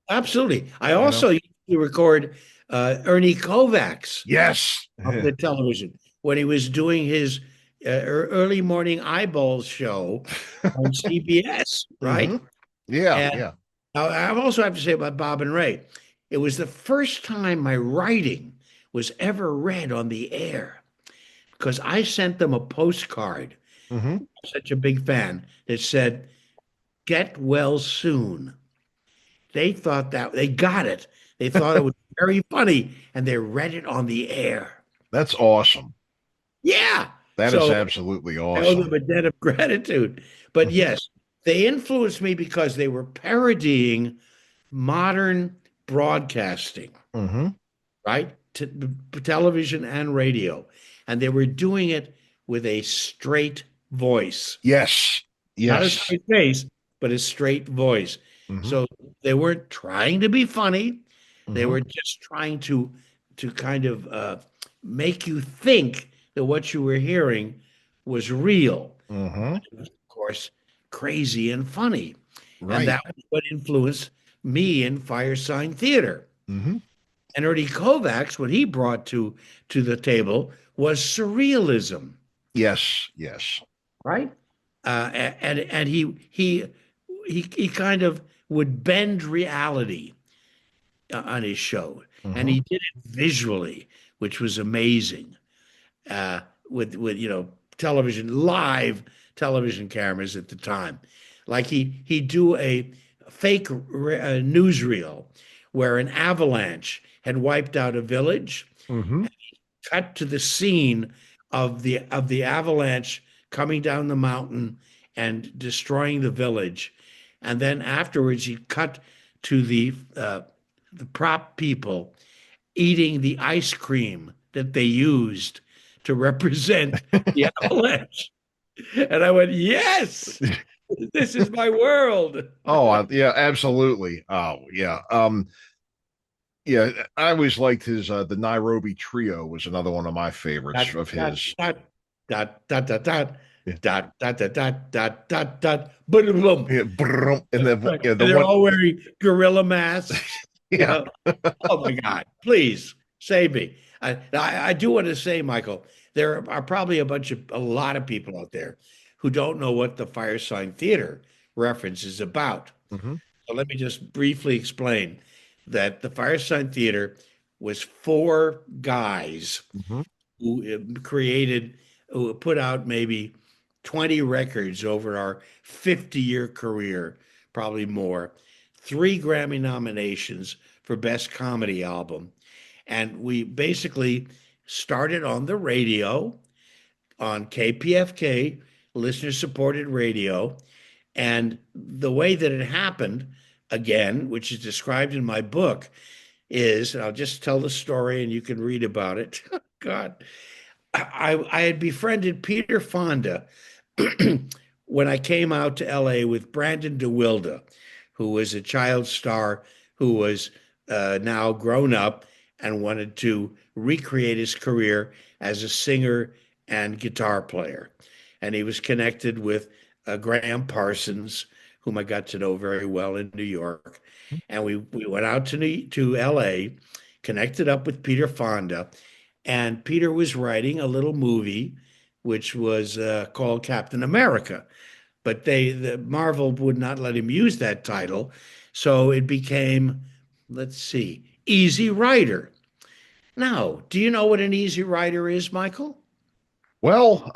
G: Absolutely. I also used to record Ernie Kovacs
A: Yes.
G: on the television when he was doing his early morning eyeballs show on CBS, right?
A: Mm-hmm. Yeah.
G: And
A: yeah.
G: now, I also have to say about Bob and Ray, it was the first time my writing was ever read on the air because I sent them a postcard.
A: Mm-hmm.
G: Such a big fan that said, "Get well soon." They thought that they got it. They thought it was very funny, and they read it on the air.
A: That's awesome.
G: Yeah.
A: That is
G: So
A: absolutely
G: I owe them
A: awesome.
G: a debt of gratitude. But yes, they influenced me because they were parodying modern broadcasting,
A: Mm-hmm.
G: right? Television and radio. And they were doing it with a straight voice,
A: Yes.
G: not a
A: Yes.
G: straight face, but a straight voice.
A: Mm-hmm.
G: So they weren't trying to be funny. They
A: Mm-hmm.
G: were just trying to kind of make you think that what you were hearing was real.
A: Mm-hmm.
G: Of course, crazy and funny. And
A: Right.
G: that was what influenced me in Firesign Theatre.
A: Mm-hmm.
G: And Ernie Kovacs, what he brought to the table was surrealism,
A: Yes. Yes.
G: right? And he kind of would bend reality on his show, and
A: Mm-hmm.
G: he did it visually, which was amazing. With live television cameras at the time, like he'd do a fake newsreel where an avalanche had wiped out a village,
A: Mm-hmm.
G: cut to the scene of the avalanche coming down the mountain and destroying the village, and then afterwards he cut to the prop people eating the ice cream that they used to represent the avalanche. And I went, yes, this is my world.
A: Oh, yeah, absolutely. Oh, yeah. Yeah, I always liked his the Nairobi Trio was another one of my favorites
G: Dot,
A: of
G: dot,
A: his.
G: dot, dot, dot, dot, dot,
A: Yeah.
G: dot, dot, dot, dot, dot, dot, dot, boom, boom.
A: Yeah, brrrm, and then
G: Right.
A: yeah,
G: And
A: the
G: they're
A: one
G: all wearing gorilla masks.
A: yeah.
G: Oh my God, please save me. I do want to say, Michael, there are probably a lot of people out there who don't know what the Firesign Theatre reference is about.
A: Mhm.
G: So let me just briefly explain that the Firesign Theatre was four guys
A: Mhm.
G: who who put out maybe 20 records over our 50-year career, probably more, three Grammy nominations for Best Comedy Album. And we basically started on the radio, on KPFK, listener supported radio. And the way that it happened, again, which is described in my book, is, and I'll just tell the story and you can read about it. God, I had befriended Peter Fonda when I came out to LA with Brandon DeWilde, who was a child star who was now grown up and wanted to recreate his career as a singer and guitar player. And he was connected with Graham Parsons, whom I got to know very well in New York. And we went out to LA, connected up with Peter Fonda, and Peter was writing a little movie which was called Captain America, but the Marvel would not let him use that title, so it became, let's see, Easy Rider. Now, do you know what an Easy Rider is, Michael?
A: Well,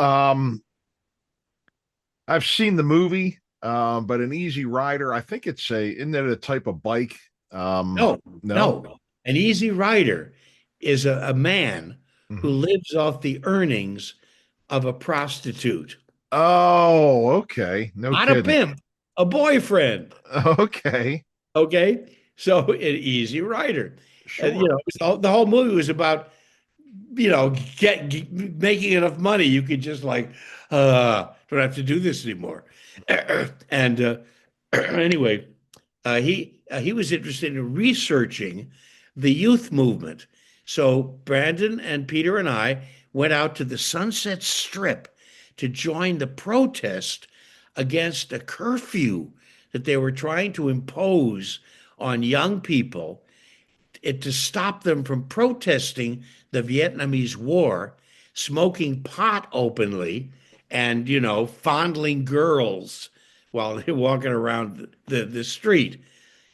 A: I've seen the movie, but an Easy Rider, I think isn't that a type of bike?
G: No,
A: No.
G: no. An Easy Rider is a man who
A: Mhm.
G: lives off the earnings of a prostitute,
A: Oh, okay. No
G: not a
A: kidding.
G: pimp, a boyfriend.
A: Okay.
G: Okay, so an Easy Rider. And,
A: Sure.
G: the whole movie was about, making enough money you could just like, don't have to do this anymore. And anyway, he was interested in researching the youth movement. So Brandon and Peter and I went out to the Sunset Strip to join the protest against a curfew that they were trying to impose on young people, to stop them from protesting the Vietnamese War, smoking pot openly, and fondling girls while they're walking around the street.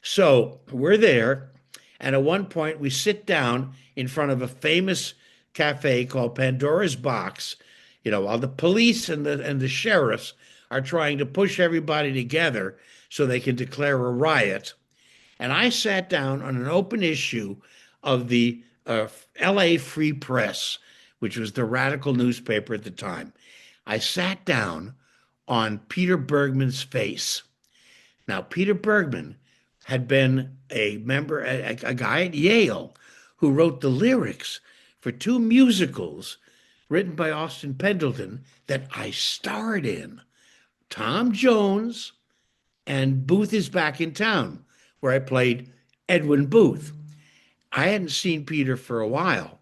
G: So we're there, and at one point we sit down in front of a famous cafe called Pandora's Box. While the police and the sheriffs are trying to push everybody together so they can declare a riot. And I sat down on an open issue of the LA Free Press, which was the radical newspaper at the time. I sat down on Peter Bergman's face. Now, Peter Bergman had been a member, a guy at Yale who wrote the lyrics for two musicals written by Austin Pendleton that I starred in, Tom Jones and Booth is Back in Town, where I played Edwin Booth. I hadn't seen Peter for a while.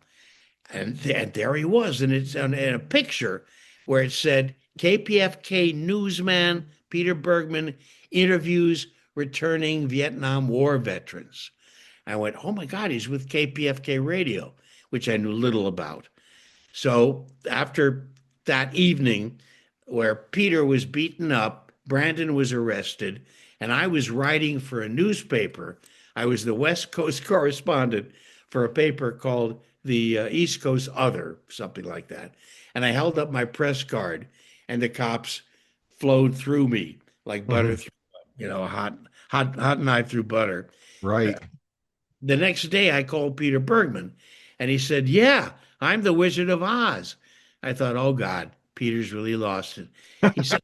G: And there he was, and it's in a picture where it said, KPFK newsman Peter Bergman interviews returning Vietnam War veterans. I went, oh my God, he's with KPFK radio, which I knew little about. So after that evening where Peter was beaten up, Brandon was arrested, and I was writing for a newspaper. I was the West Coast correspondent for a paper called the East Coast Other, something like that. And I held up my press card, and the cops flowed through me like butter through, a hot knife through butter.
A: Right.
G: The next day, I called Peter Bergman, and he said, "Yeah, I'm the Wizard of Oz." I thought, oh God, Peter's really lost it. He said,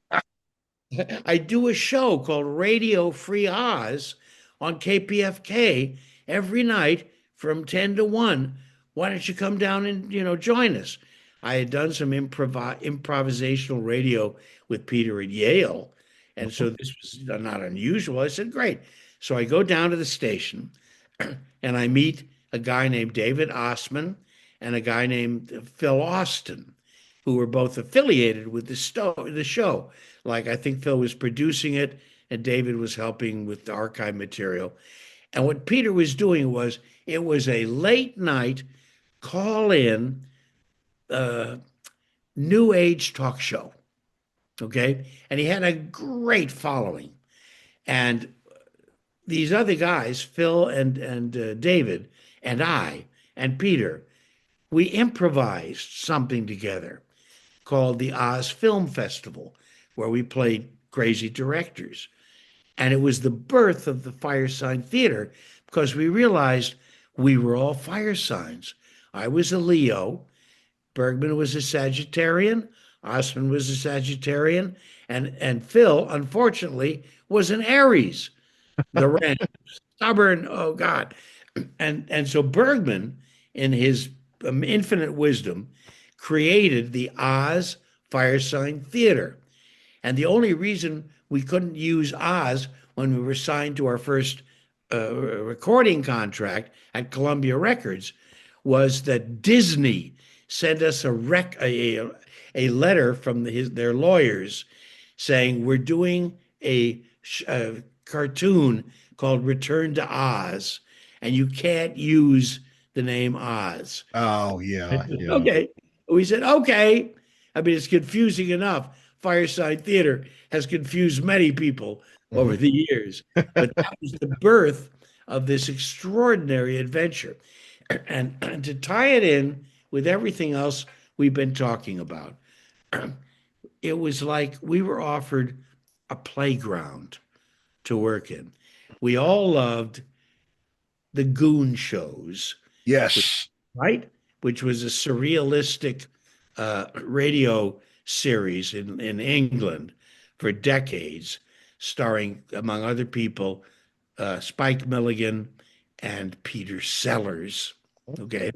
G: I do a show called Radio Free Oz on KPFK every night from 10 to 1. Why don't you come down and, join us? I had done some improvisational radio with Peter at Yale. And so this was not unusual. I said, great. So I go down to the station and I meet a guy named David Osman and a guy named Phil Austin, who were both affiliated with the show. Like, I think Phil was producing it and David was helping with the archive material. And what Peter was doing was, it was a late night call-in new age talk show. Okay. And he had a great following. And these other guys, Phil and David and I and Peter, we improvised something together called the Oz Film Festival, where we played crazy directors. And it was the birth of the Firesign Theatre, because we realized we were all fire signs. I was a Leo, Bergman was a Sagittarian, Osman was a Sagittarian, and Phil, unfortunately, was an Aries, the ram, stubborn, oh God. And so Bergman, in his infinite wisdom, created the Oz Firesign Theatre. And the only reason we couldn't use Oz when we were signed to our first recording contract at Columbia Records was that Disney sent us a letter from their lawyers saying, we're doing a cartoon called Return to Oz, and you can't use the name Oz.
A: Oh, yeah.
G: Okay. We said, okay. I mean, it's confusing enough. Firesign Theatre has confused many people over the years, but that was the birth of this extraordinary adventure. And to tie it in with everything else we've been talking about, it was like we were offered a playground to work in. We all loved the Goon shows.
A: Yes.
G: Right? Which was a surrealistic radio series in England for decades, starring, among other people, Spike Milligan and Peter Sellers. Okay.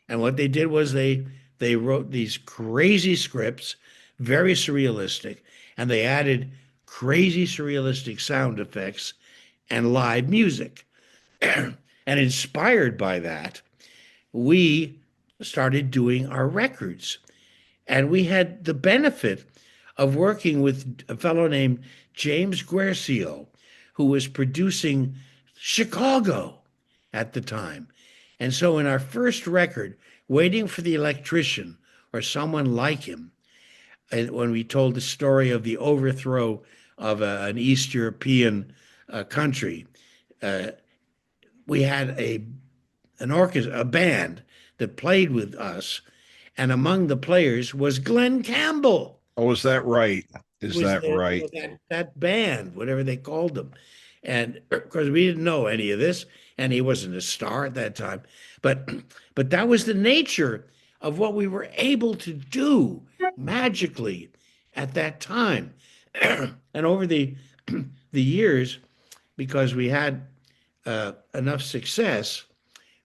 G: And what they did was they wrote these crazy scripts, very surrealistic, and they added crazy surrealistic sound effects and live music. And inspired by that, we started doing our records. And we had the benefit of working with a fellow named James Guercio, who was producing Chicago at the time. And so in our first record, Waiting for the Electrician, or someone like him, and when we told the story of the overthrow of an East European country, we had an orchestra, a band that played with us, and among the players was Glenn Campbell.
A: Oh, is that right? Is that right?
G: That band, whatever they called them. And of course, we didn't know any of this, and he wasn't a star at that time. But but that was the nature of what we were able to do magically at that time. And over the years, because we had enough success,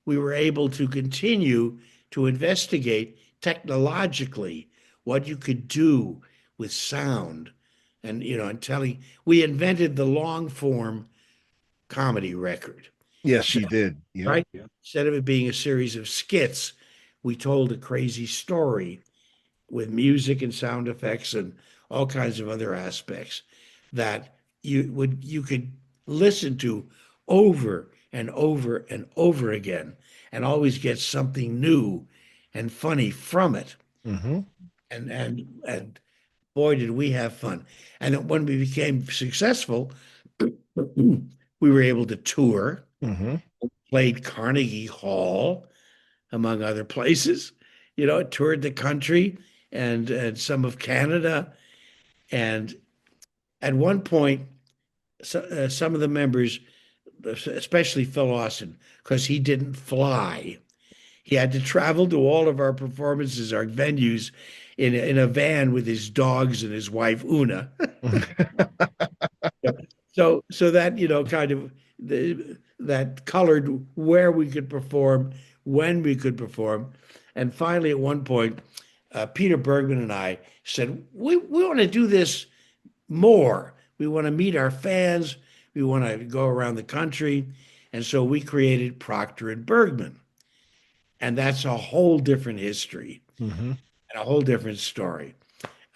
G: we were able to continue to investigate technologically what you could do with sound and and telling. We invented the long form comedy record.
A: Yes,
G: So,
A: you did. Yeah.
G: right? Instead of it being a series of skits, we told a crazy story with music and sound effects and all kinds of other aspects that you could listen to over and over and over again and always get something new and funny from it.
A: Mm-hmm.
G: And boy, did we have fun. And when we became successful, we were able to tour,
A: Mm-hmm.
G: played Carnegie Hall, among other places, toured the country and some of Canada. And at one point, some of the members, especially Phil Austin, because he didn't fly, he had to travel to all of our performances, our venues, in a van with his dogs and his wife Una. So that kind of that colored where we could perform, when we could perform, and finally at one point, Peter Bergman and I said we want to do this more. We want to meet our fans. We want to go around the country, and so we created Proctor and Bergman, and that's a whole different history
A: Mm-hmm.
G: and a whole different story.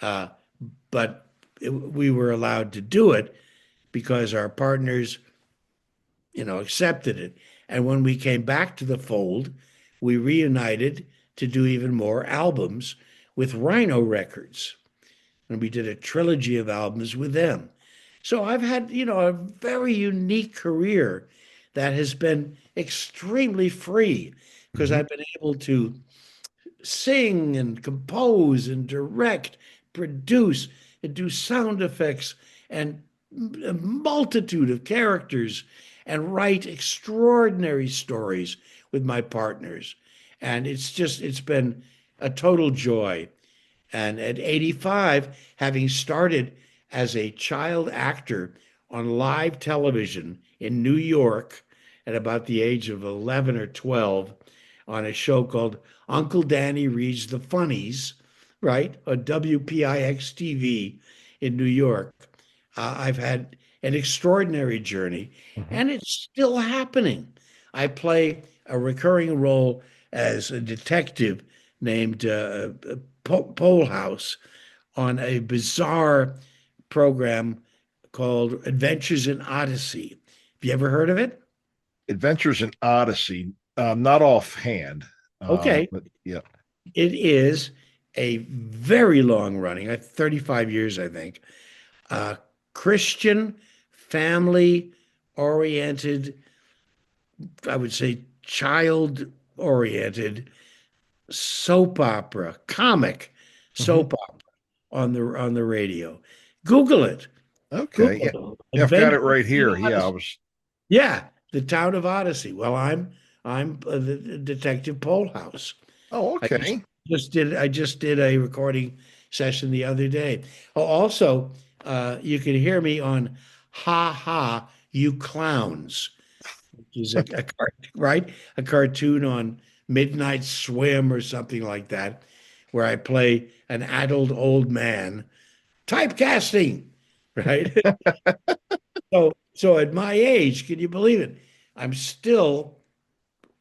G: But we were allowed to do it because our partners, accepted it. And when we came back to the fold, we reunited to do even more albums with Rhino Records. And we did a trilogy of albums with them. So I've had, a very unique career that has been extremely free because
A: Mm-hmm.
G: I've been able to sing and compose and direct, produce, and do sound effects and a multitude of characters and write extraordinary stories with my partners. And it's been a total joy. And at 85, having started as a child actor on live television in New York at about the age of 11 or 12 on a show called Uncle Danny Reads the Funnies, right? On WPIX TV in New York. I've had an extraordinary journey,
A: Mm-hmm.
G: and it's still happening. I play a recurring role as a detective named Pole House on a bizarre program called Adventures in Odyssey. Have you ever heard of it?
A: Adventures in Odyssey. Not offhand.
G: Okay.
A: But yeah.
G: It is a very long running, 35 years, I think, Christian, family oriented, I would say child oriented soap opera, comic
A: Mm-hmm.
G: soap opera on the radio. Google it.
A: Okay. Yeah.
G: Google it.
A: Yeah, I've got it
G: Adventures
A: right
G: in
A: here. Yeah, I
G: Odyssey.
A: was.
G: Yeah, the town of Odyssey. Well, I'm the Detective Polehouse.
A: Oh,
G: I
A: okay.
G: just did a recording session the other day. Oh, also, you can hear me on Ha Ha You Clowns, which is right, a cartoon on Midnight Swim or something like that, where I play an adult old man typecasting, right? So at my age, can you believe it? I'm still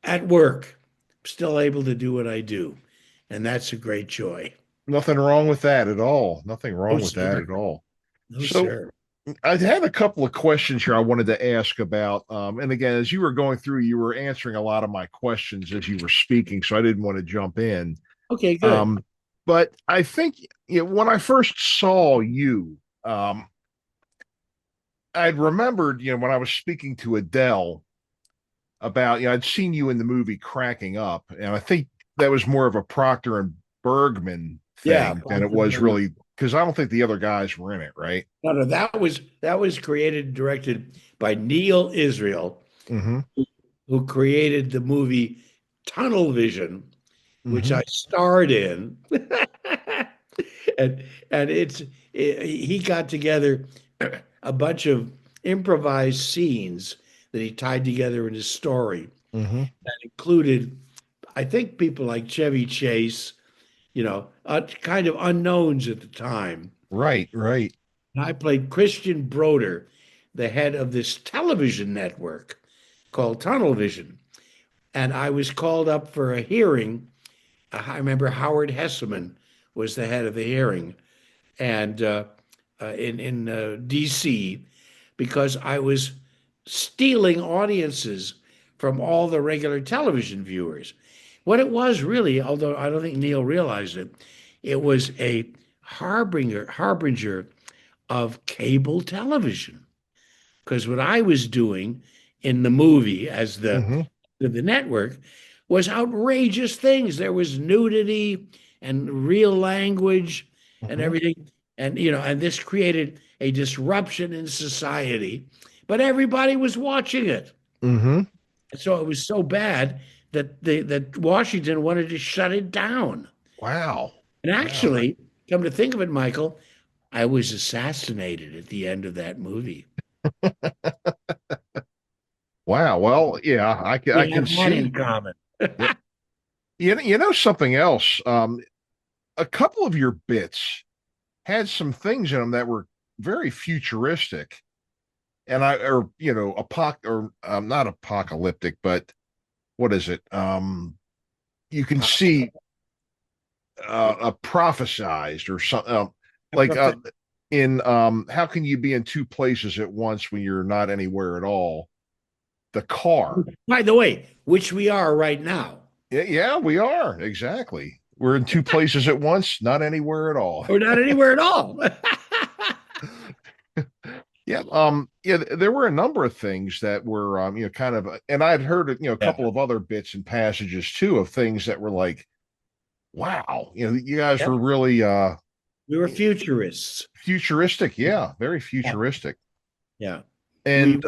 G: at work, still able to do what I do, and that's a great joy.
A: Nothing wrong with that at all. Nothing
G: No,
A: wrong with that
G: sir.
A: at all.
G: No,
A: So
G: sir.
A: I had a couple of questions here I wanted to ask about. And again, as you were going through, you were answering a lot of my questions as you were speaking, so I didn't want to jump in.
G: Okay, good.
A: But I think when I first saw you, I'd remembered, when I was speaking to Adele about, I'd seen you in the movie Cracking Up, and I think that was more of a Proctor and Bergman
G: Yeah,
A: thing than it was really because I don't think the other guys were in it, right?
G: No, that was created and directed by Neil Israel,
A: Mm-hmm.
G: who created the movie Tunnel Vision, which
A: Mm-hmm.
G: I starred in. and he got together a bunch of improvised scenes that he tied together in his story
A: Mm-hmm.
G: that included, I think, people like Chevy Chase, kind of unknowns at the time.
A: Right, right.
G: And I played Christian Broder, the head of this television network called Tunnel Vision. And I was called up for a hearing. I remember Howard Hesseman was the head of the hearing, and in D.C., because I was stealing audiences from all the regular television viewers. What it was really, although I don't think Neil realized it, it was a harbinger of cable television. Because what I was doing in the movie as
A: Mm-hmm.
G: the network was outrageous things. There was nudity and real language and
A: Mm-hmm.
G: everything. And this created a disruption in society, but everybody was watching it.
A: Mm-hmm.
G: So it was so bad that Washington wanted to shut it down.
A: Wow.
G: And
A: Wow.
G: actually, come to think of it, Michael, I was assassinated at the end of that movie.
A: Wow. Well, yeah, I
G: We
A: can
G: have that in
A: see.
G: common.
A: Yeah. You know something else? A couple of your bits had some things in them that were very futuristic, and not apocalyptic, but what is it? You can see a prophesized or something like in how can you be in two places at once when you're not anywhere at all? The car.
G: By the way, which we are right now.
A: Yeah, we are. Exactly. We're in two places at once, not anywhere at all.
G: We're not anywhere at all.
A: Yeah, there were a number of things that were, kind of, and I'd heard, a couple of other bits and passages too of things that were like, wow, you guys were really,
G: we were futurists.
A: futuristic. Yeah, very futuristic.
G: Yeah.
A: And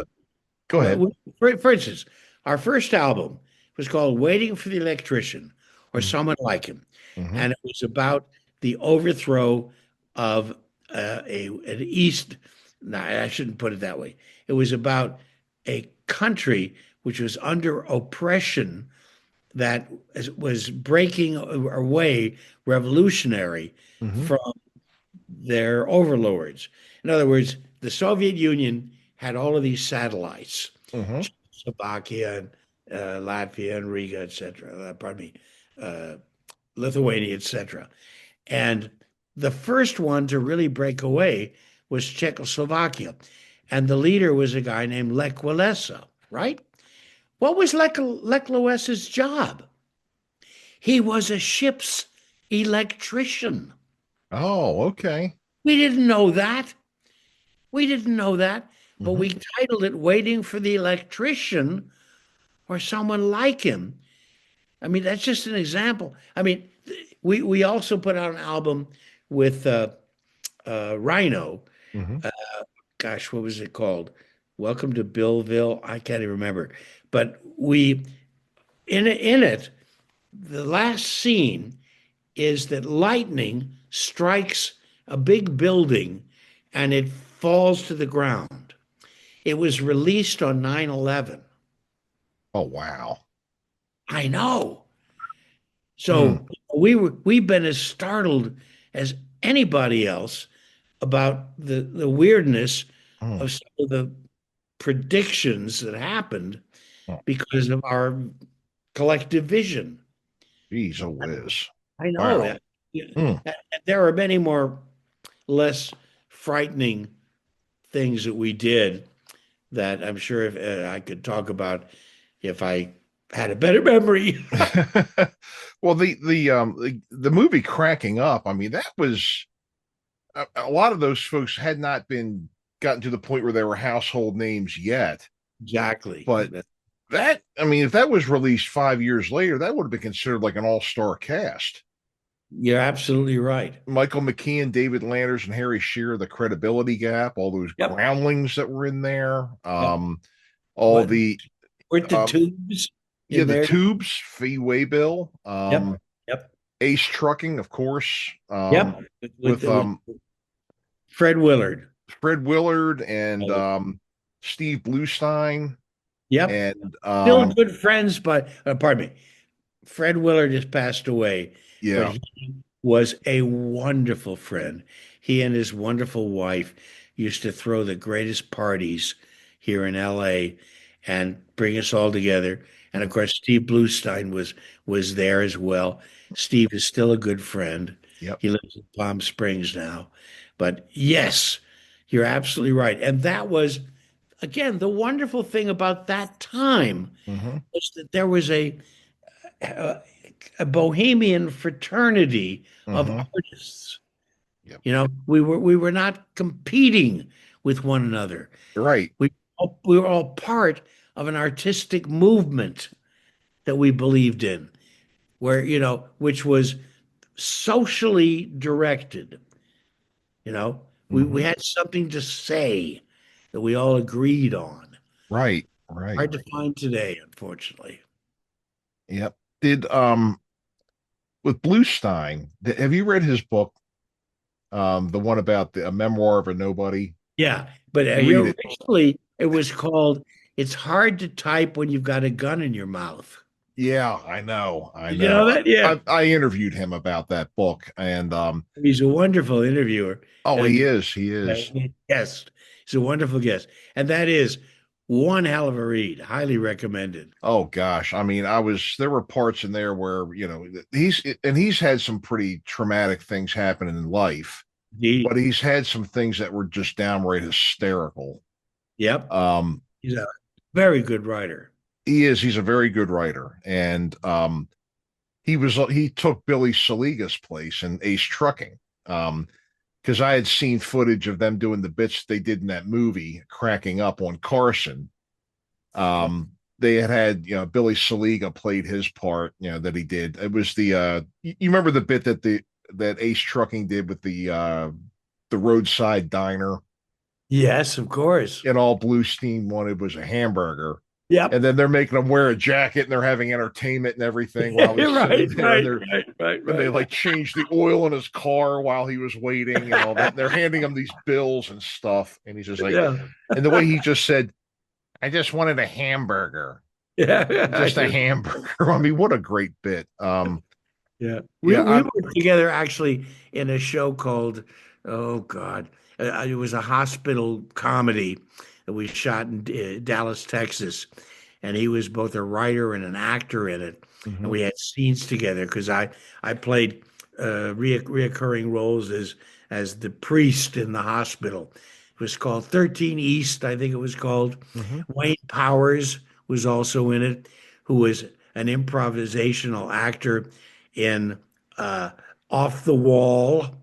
A: go ahead.
G: For instance, our first album was called Waiting for the Electrician or Someone Like Him.
A: Mm-hmm.
G: And it was about the overthrow of an East. No, I shouldn't put it that way. It was about a country which was under oppression that was breaking away revolutionary
A: Mm-hmm.
G: from their overlords. In other words, the Soviet Union had all of these satellites,
A: Mm-hmm.
G: Slovakia, and, Latvia, and Riga, etc. Lithuania, etc. And the first one to really break away was Czechoslovakia. And the leader was a guy named Lech Walesa, right? What was Lech Walesa's job? He was a ship's electrician.
A: Oh, okay.
G: We didn't know that. But we titled it Waiting for the Electrician or Someone Like Him. I mean, that's just an example. I mean, we also put out an album with Rhino.
A: Mm-hmm.
G: Gosh, what was it called? Welcome to Billville. I can't even remember. But in it, the last scene is that lightning strikes a big building and it falls to the ground. It was released on 9/11.
A: Oh, wow.
G: I know. So we've been as startled as anybody else about the weirdness of some of the predictions that happened because of our collective vision.
A: Geez, a whiz.
G: I know
A: Wow.
G: that. There are many more less frightening things that we did that I'm sure if I could talk about if I had a better memory.
A: Well, the movie Cracking Up, I mean, that was a lot of those folks had not been gotten to the point where they were household names yet.
G: Exactly.
A: But that, I mean, if that was released 5 years later, that would have been considered like an all-star cast.
G: You're absolutely right.
A: Michael McKean, David Landers, and Harry Shearer, The Credibility Gap, all those
G: Yep.
A: groundlings that were in there. All
G: What-
A: the
G: Weren't the
A: um,
G: tubes
A: yeah,
G: in
A: the
G: there?
A: Tubes, Fee Waybill,
G: Yep. Yep.
A: Ace Trucking, of course.
G: Yep.
A: With
G: Fred Willard.
A: Fred Willard and Steve Bluestein.
G: Yep.
A: And
G: Still good friends, but pardon me. Fred Willard has passed away.
A: yeah.
G: But he was a wonderful friend. He and his wonderful wife used to throw the greatest parties here in LA and bring us all together. And of course, Steve Bluestein was there as well. Steve is still a good friend.
A: Yep.
G: He lives in Palm Springs now. But yes, you're absolutely right. And that was, again, the wonderful thing about that time was that there was a bohemian fraternity of artists.
A: Yep.
G: You know, we were not competing with one another.
A: Right.
G: We were all part of an artistic movement that we believed in, where, you know, which was socially directed. You know, we had something to say that we all agreed on.
A: Right.
G: Hard to find today, unfortunately.
A: Yep. Did with Bluestein, have you read his book? The one about a memoir of a nobody.
G: Yeah, but originally it was called "It's Hard to Type When You've Got a Gun in Your Mouth."
A: Yeah, I know.
G: You know that? Yeah,
A: I interviewed him about that book, and
G: he's a wonderful interviewer.
A: Oh,
G: and,
A: he is. He is.
G: Yes, he's a wonderful guest, and that is one hell of a read. Highly recommended.
A: Oh gosh, I mean, there were parts in there where, you know, he's had some pretty traumatic things happen in life, but he's had some things that were just downright hysterical.
G: Yep. He's a very good writer.
A: He is. He's a very good writer, and he took Billy Saliga's place in Ace Trucking, because I had seen footage of them doing the bits they did in that movie, cracking up on Carson. They had, you know, Billy Saliga played his part, you know, that he did. It was you remember the bit that Ace Trucking did with the roadside diner?
G: Yes, of course.
A: And all Bluestein wanted was a hamburger.
G: Yeah.
A: And then they're making him wear a jacket and they're having entertainment and everything while he's sitting there.
G: Right.
A: And they like changed the oil in his car while he was waiting and all that. They're handing him these bills and stuff. And he's just like, and the way he just said, I just wanted a hamburger.
G: Yeah.
A: Just a hamburger. I mean, what a great bit.
G: We worked together actually in a show called, oh God, it was a hospital comedy that we shot in Dallas, Texas. And he was both a writer and an actor in it. And we had scenes together because I played reoccurring roles as the priest in the hospital. It was called 13 East, I think it was called. Wayne Powers was also in it, who was an improvisational actor in Off the Wall,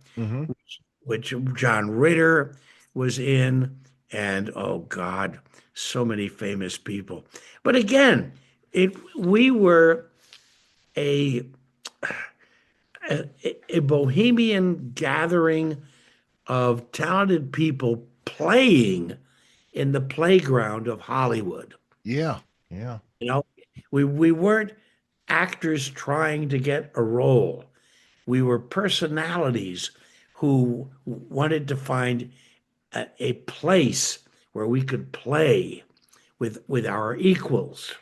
G: which John Ritter was in. And oh God, so many famous people. But again, we were a bohemian gathering of talented people playing in the playground of Hollywood.
A: Yeah.
G: You know, we weren't actors trying to get a role. We were personalities who wanted to find a place where we could play with our equals.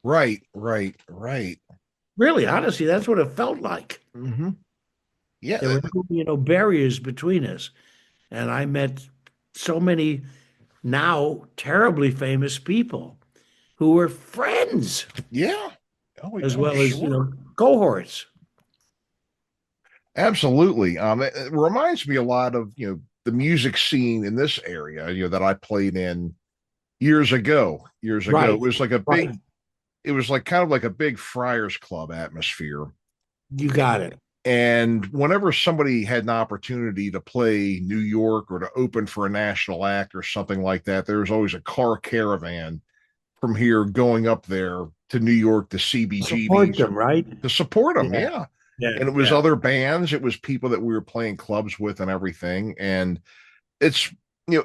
A: Right.
G: Really, honestly, that's what it felt like.
A: Yeah.
G: There were no barriers between us. And I met so many now terribly famous people who were friends.
A: Yeah.
G: As well as, cohorts.
A: Absolutely. It reminds me a lot of, the music scene in this area, that I played in years ago.
G: Right.
A: It was like it was like kind of like a big Friars Club atmosphere.
G: You got it.
A: And whenever somebody had an opportunity to play New York or to open for a national act or something like that, there was always a car caravan from here going up there to New York to CBGB.
G: Support them, right?
A: To support them, yeah. and it was other bands. It was people that we were playing clubs with and everything. And it's,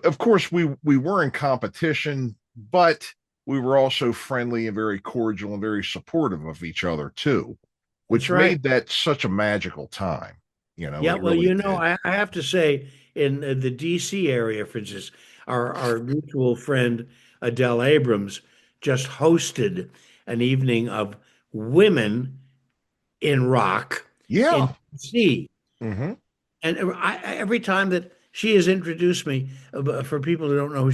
A: of course we were in competition, but we were also friendly and very cordial and very supportive of each other too,
G: That's
A: which
G: right.
A: made that such a magical time.
G: Yeah,
A: It
G: well,
A: really did.
G: I have to say, in the DC area, for instance, our mutual friend Adele Abrams just hosted an evening of women in rock in
A: Yeah.
G: DC.
A: Hmm.
G: And every time that she has introduced me, for people who don't know who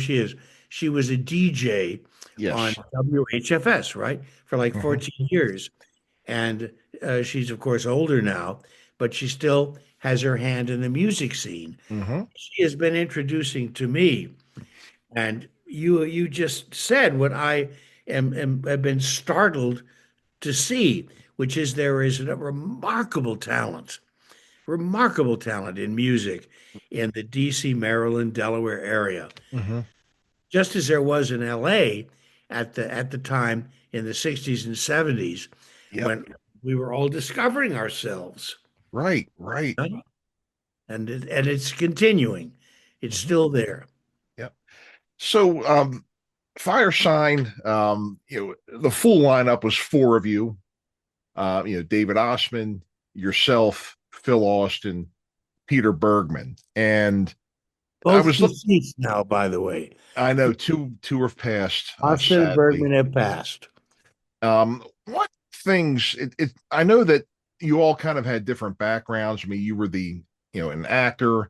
G: she was a DJ on
A: Yes.
G: WHFS, right, for like
A: Hmm.
G: 14 years. And she's, of course, older now, but she still has her hand in the music scene.
A: Hmm.
G: She has been introducing to me, and you just said what I have been startled to see, which is there is a remarkable talent in music in the DC, Maryland, Delaware area,
A: Hmm.
G: just as there was in LA at the time in the 60s and 70s
A: Yep.
G: when we were all discovering ourselves.
A: Right. Right.
G: Right? And it's continuing. It's
A: Hmm.
G: still there.
A: Yep. So, Firesign, the full lineup was four of you. David Osman, yourself, Phil Austin, Peter Bergman, and I
G: Both
A: was
G: deceased now, by the way.
A: I know two have passed,
G: Austin and
A: sadly.
G: Bergman have passed.
A: What things? I know that you all kind of had different backgrounds. I mean, you were an actor. I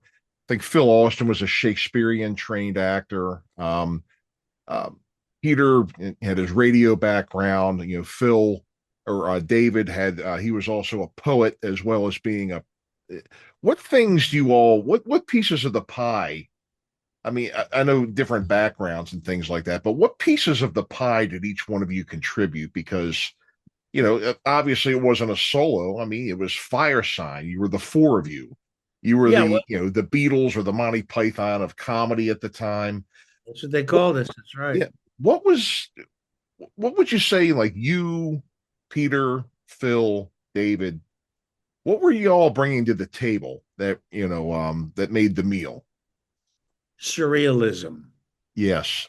A: think Phil Austin was a Shakespearean trained actor. Uh, Peter had his radio background. Phil or David had he was also a poet as well as being a. What things do you all? What pieces of the pie? I mean, I know different backgrounds and things like that, but what pieces of the pie did each one of you contribute? Because obviously it wasn't a solo. I mean, it was Firesign. You were the four of you. You were
G: Yeah, well,
A: the Beatles or the Monty Python of comedy at the time.
G: that's what they
A: What,
G: called us. That's right.
A: yeah. What would you say, like you, Peter, Phil, David, what were you all bringing to the table that, that made the meal?
G: Surrealism.
A: Yes.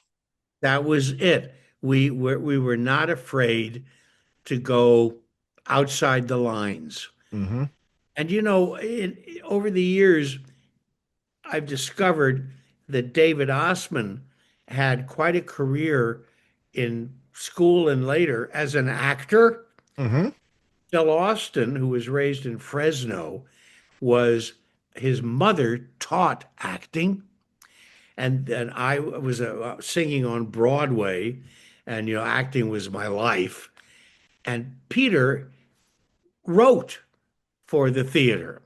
G: That was it. We were not afraid to go outside the lines.
A: Mm-hmm.
G: And over the years, I've discovered that David Osman had quite a career in school and later as an actor.
A: Mm-hmm.
G: Phil Austin, who was raised in Fresno, was his mother taught acting, and I was singing on Broadway, and acting was my life. And Peter wrote for the theater.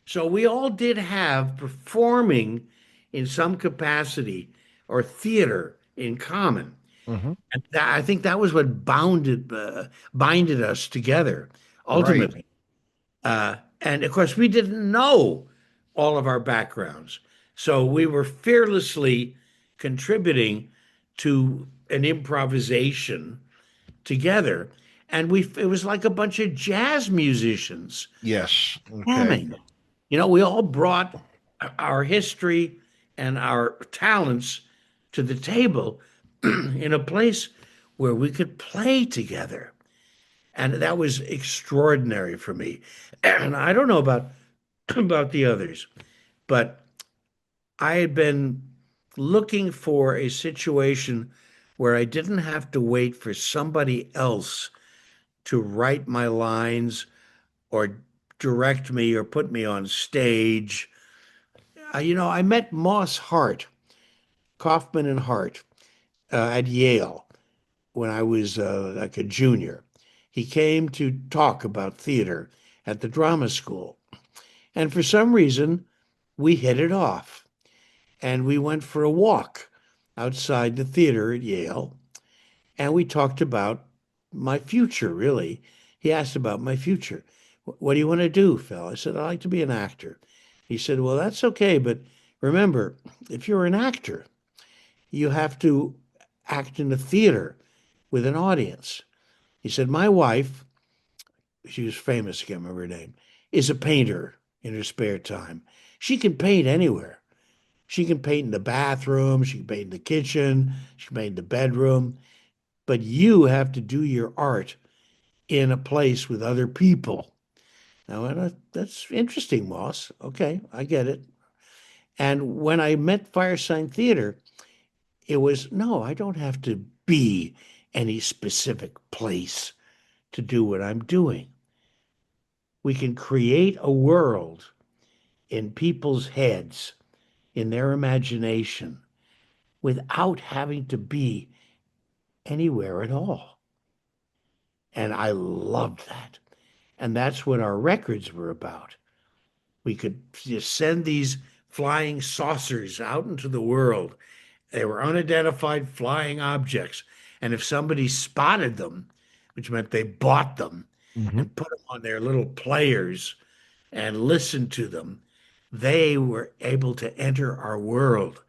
G: So we all did have performing in some capacity or theater in common.
A: Mm-hmm.
G: And I think that was what binded us together
A: Right.
G: ultimately. And of course, we didn't know all of our backgrounds. So we were fearlessly contributing to an improvisation together. And it was like a bunch of jazz musicians
A: Yes. Okay.
G: jamming. We all brought our history and our talents to the table in a place where we could play together. And that was extraordinary for me. And I don't know about the others, but I had been looking for a situation where I didn't have to wait for somebody else to write my lines or direct me or put me on stage. I met Moss Hart, Kaufman and Hart, at Yale when I was like a junior. He came to talk about theater at the drama school. And for some reason, we hit it off. And we went for a walk outside the theater at Yale. And we talked about my future, really. He asked about my future. What do you want to do, Phil? I said, I'd like to be an actor. He said, well, that's okay. But remember, if you're an actor, you have to act in a theater with an audience. He said, my wife, she was famous, I can't remember her name. is a painter in her spare time. She can paint anywhere. She can paint in the bathroom, she can paint in the kitchen, she can paint in the bedroom, but you have to do your art in a place with other people. Now, that's interesting, Moss. Okay, I get it. And when I met Firesign Theatre, it was no, I don't have to be any specific place to do what I'm doing. We can create a world in people's heads, in their imagination, without having to be anywhere at all. And I loved that. And that's what our records were about. We could just send these flying saucers out into the world. They were unidentified flying objects. And if somebody spotted them, which meant they bought them and put them on their little players and listened to them, they were able to enter our world,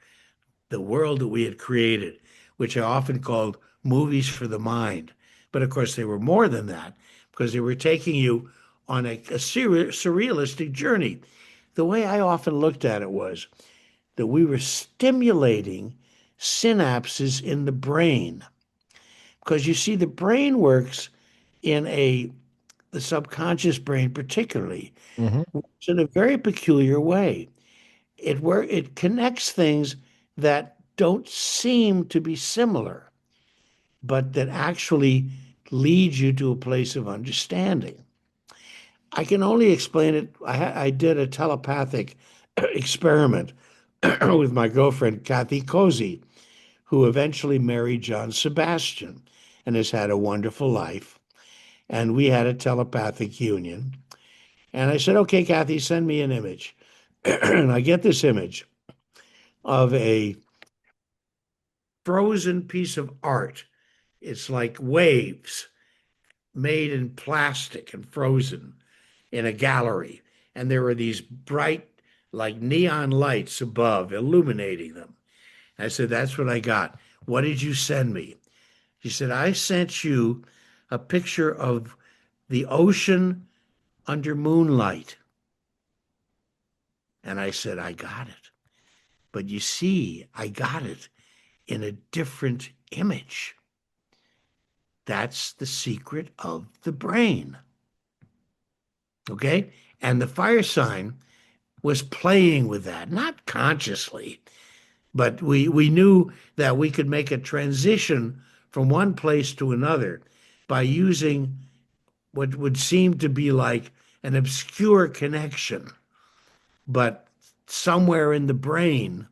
G: the world that we had created, which I often called movies for the mind. But of course, they were more than that because they were taking you on a surrealistic journey. The way I often looked at it was that we were stimulating synapses in the brain. Because you see, the brain works in the subconscious brain particularly, works in a very peculiar way. It connects things that don't seem to be similar, but that actually lead you to a place of understanding. I can only explain it. I did a telepathic experiment with my girlfriend, Kathy Cozy, who eventually married John Sebastian and has had a wonderful life. And we had a telepathic union. And I said, okay, Kathy, send me an image. And I get this image of a frozen piece of art. It's like waves made in plastic and frozen in a gallery. And there were these bright, like neon lights above, illuminating them. I said, that's what I got. What did you send me? She said, I sent you a picture of the ocean under moonlight. And I said, I got it. But you see, I got it in a different image. That's the secret of the brain. Okay? And the fire sign was playing with that, not consciously, but we knew that we could make a transition from one place to another by using what would seem to be like an obscure connection, but somewhere in the brain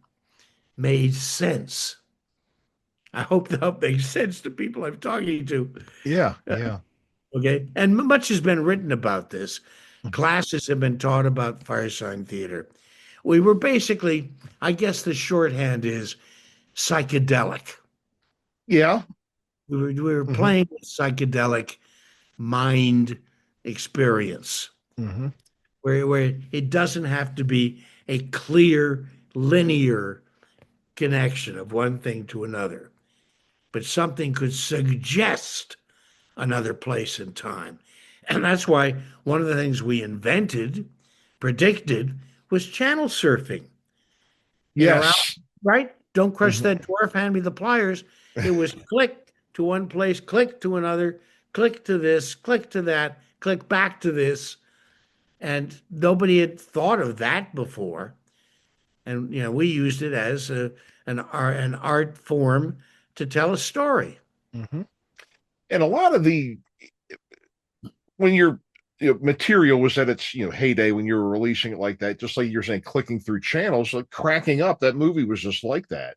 G: made sense. I hope that makes sense to people I'm talking to.
A: Yeah, yeah.
G: Okay. And much has been written about this. Classes have been taught about Firesign Theatre. We were basically, I guess the shorthand is psychedelic.
A: Yeah.
G: We were playing with psychedelic mind experience where it doesn't have to be a clear, linear connection of one thing to another, but something could suggest another place and time. And that's why one of the things we predicted, was channel surfing.
A: Yes.
G: Right? Don't crush that dwarf, hand me the pliers. It was click to one place, click to another, click to this, click to that, click back to this. And nobody had thought of that before. And, we used it as an art form to tell a story.
A: And a lot of when your material was at its heyday, when you were releasing it like that, just like you're saying, clicking through channels, like cracking up, that movie was just like that.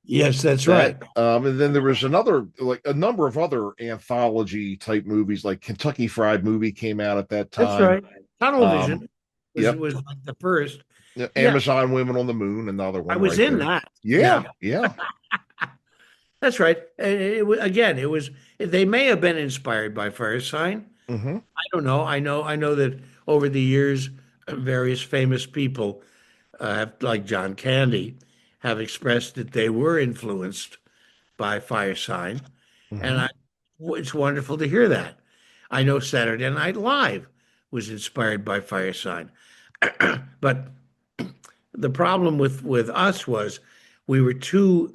G: Yes, that's right.
A: And then there was a number of other anthology type movies, like Kentucky Fried Movie came out at that time.
G: That's right. Tunnel Vision was like the first.
A: Amazon Women on the Moon, another one.
G: I was in that.
A: Yeah.
G: That's right. They may have been inspired by Firesign. I don't know. I know that over the years, various famous people, like John Candy, have expressed that they were influenced by Firesign, and it's wonderful to hear that. I know Saturday Night Live was inspired by Firesign. But the problem with us was we were too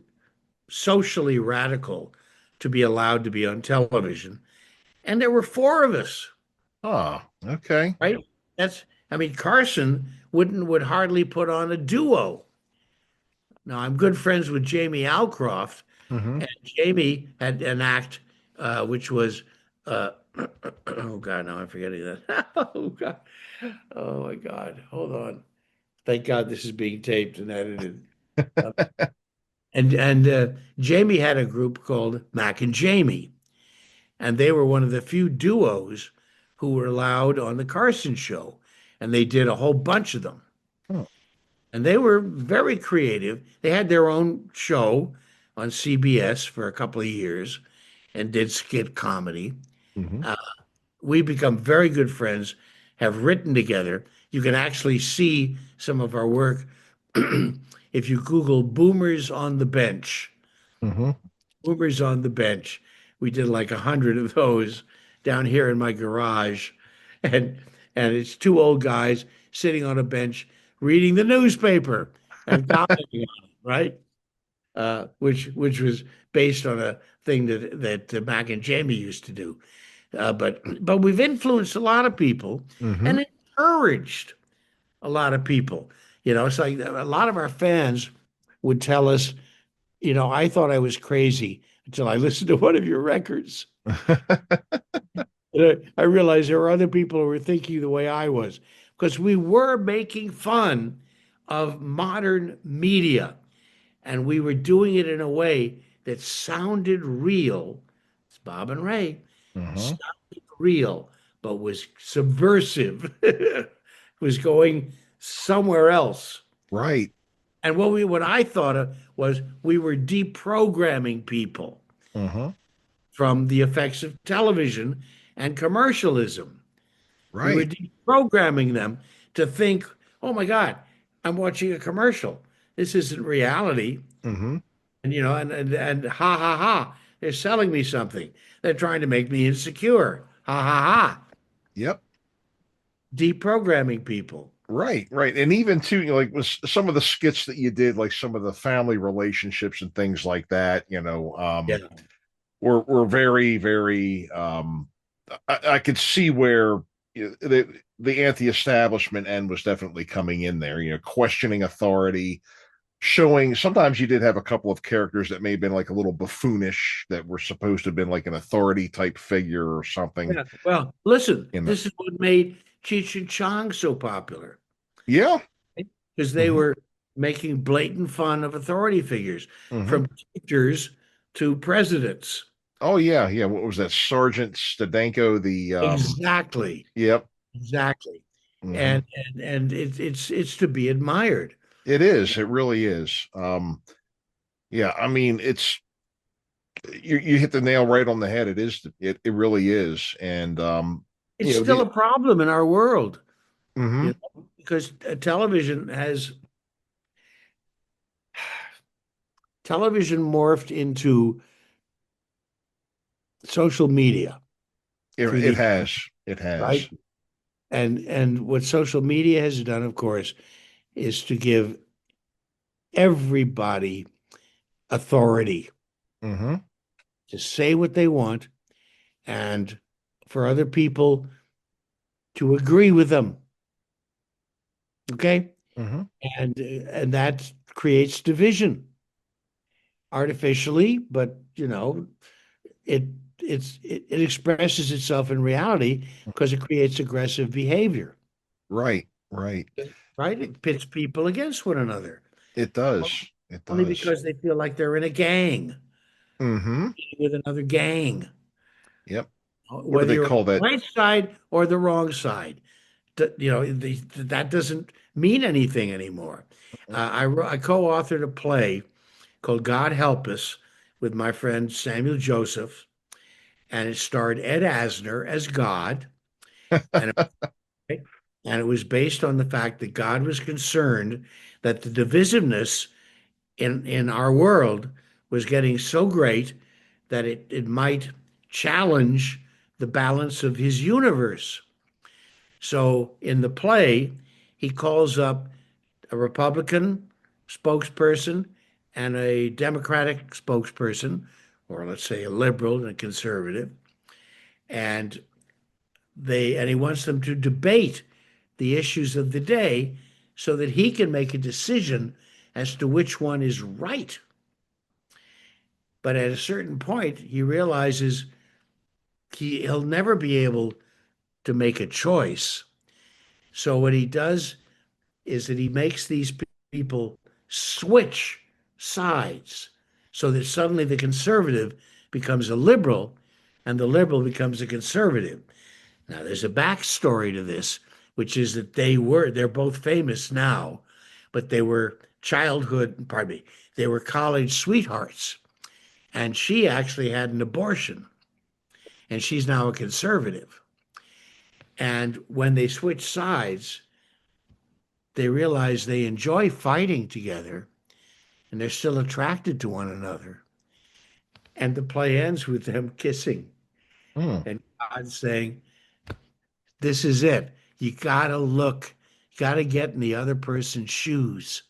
G: socially radical to be allowed to be on television. And there were four of us,
A: Oh, okay.
G: right? I mean, Carson would hardly put on a duo. Now, I'm good friends with Jamie Alcroft,
A: Hmm.
G: and Jamie had an act which was, oh God, now I'm forgetting that. Oh God, oh my God, hold on. Thank God this is being taped and edited. Uh, and Jamie had a group called Mac and Jamie, and they were one of the few duos who were allowed on the Carson show, and they did a whole bunch of them.
A: Oh.
G: And they were very creative. They had their own show on CBS for a couple of years and did skit comedy.
A: Hmm.
G: Uh, we become very good friends, have written together. You can actually see some of our work if you Google Boomers on the Bench.
A: Hmm.
G: Boomers on the Bench. We did like 100 of those down here in my garage. And it's two old guys sitting on a bench reading the newspaper and commenting on it, right? Which was based on a thing that Mac and Jamie used to do. But we've influenced a lot of people
A: Hmm.
G: and encouraged a lot of people. It's like a lot of our fans would tell us, I thought I was crazy until I listened to one of your records. And I realized there were other people who were thinking the way I was, because we were making fun of modern media, and we were doing it in a way that sounded real. It's Bob and Ray.
A: Hmm.
G: Sounded real, but was subversive. Was going somewhere else.
A: Right.
G: And what I thought of was we were deprogramming people
A: Hmm.
G: from the effects of television and commercialism. We were
A: Right.
G: deprogramming them to think, oh my God, I'm watching a commercial. This isn't reality.
A: Hmm.
G: And ha ha ha, they're selling me something. They're trying to make me insecure. Ha ha ha.
A: Yep.
G: Deprogramming people.
A: Right, right. And even too, like was some of the skits that you did, like some of the family relationships and things like that,
G: Yeah.
A: were very, very I could see where the anti-establishment end was definitely coming in there, questioning authority, showing sometimes you did have a couple of characters that may have been like a little buffoonish that were supposed to have been like an authority type figure or something.
G: Yeah. Well, listen,
A: You know.
G: this is what made Cheech and Chong so popular,
A: Yeah.
G: because they
A: Hmm.
G: were making blatant fun of authority figures,
A: Hmm.
G: from teachers to presidents.
A: Oh yeah, yeah. What was that? Sergeant Stadenko, the
G: Exactly,
A: yep.
G: exactly.
A: Hmm.
G: And it's to be admired.
A: It is. It really is. Yeah, I mean, you hit the nail right on the head. It is. It really is. And
G: It's still a problem in our world,
A: mhm.
G: because television morphed into social media through
A: It
G: the
A: has. It has.
G: right. And what social media has done, of course, is to give everybody authority
A: Hmm.
G: to say what they want, and for other people to agree with them. Okay?
A: Hmm.
G: And that creates division artificially, but it it expresses itself in reality because it creates aggressive behavior.
A: Right. Right.
G: Right? It pits people against one another
A: It does. It
G: only
A: does.
G: because they feel like they're in a gang
A: Hmm.
G: with another gang,
A: Yep. What do
G: whether
A: they
G: you're on
A: call
G: the
A: that?
G: right side or the wrong side. That doesn't mean anything anymore. I co-authored a play called God Help Us with my friend Samuel Joseph, and it starred Ed Asner as God, and it was based on the fact that God was concerned that the divisiveness in our world was getting so great that it might challenge the balance of his universe. So in the play, he calls up a Republican spokesperson and a Democratic spokesperson, or let's say a liberal and a conservative, and he wants them to debate the issues of the day so that he can make a decision as to which one is right. But at a certain point, he realizes he'll never be able to make a choice. So what he does is that he makes these people switch sides so that suddenly the conservative becomes a liberal and the liberal becomes a conservative. Now, there's a backstory to this, which is that they're both famous now, but they were they were college sweethearts. And she actually had an abortion, and she's now a conservative. And when they switch sides, they realize they enjoy fighting together and they're still attracted to one another. And the play ends with them kissing and God saying, this is it. You got to get in the other person's shoes.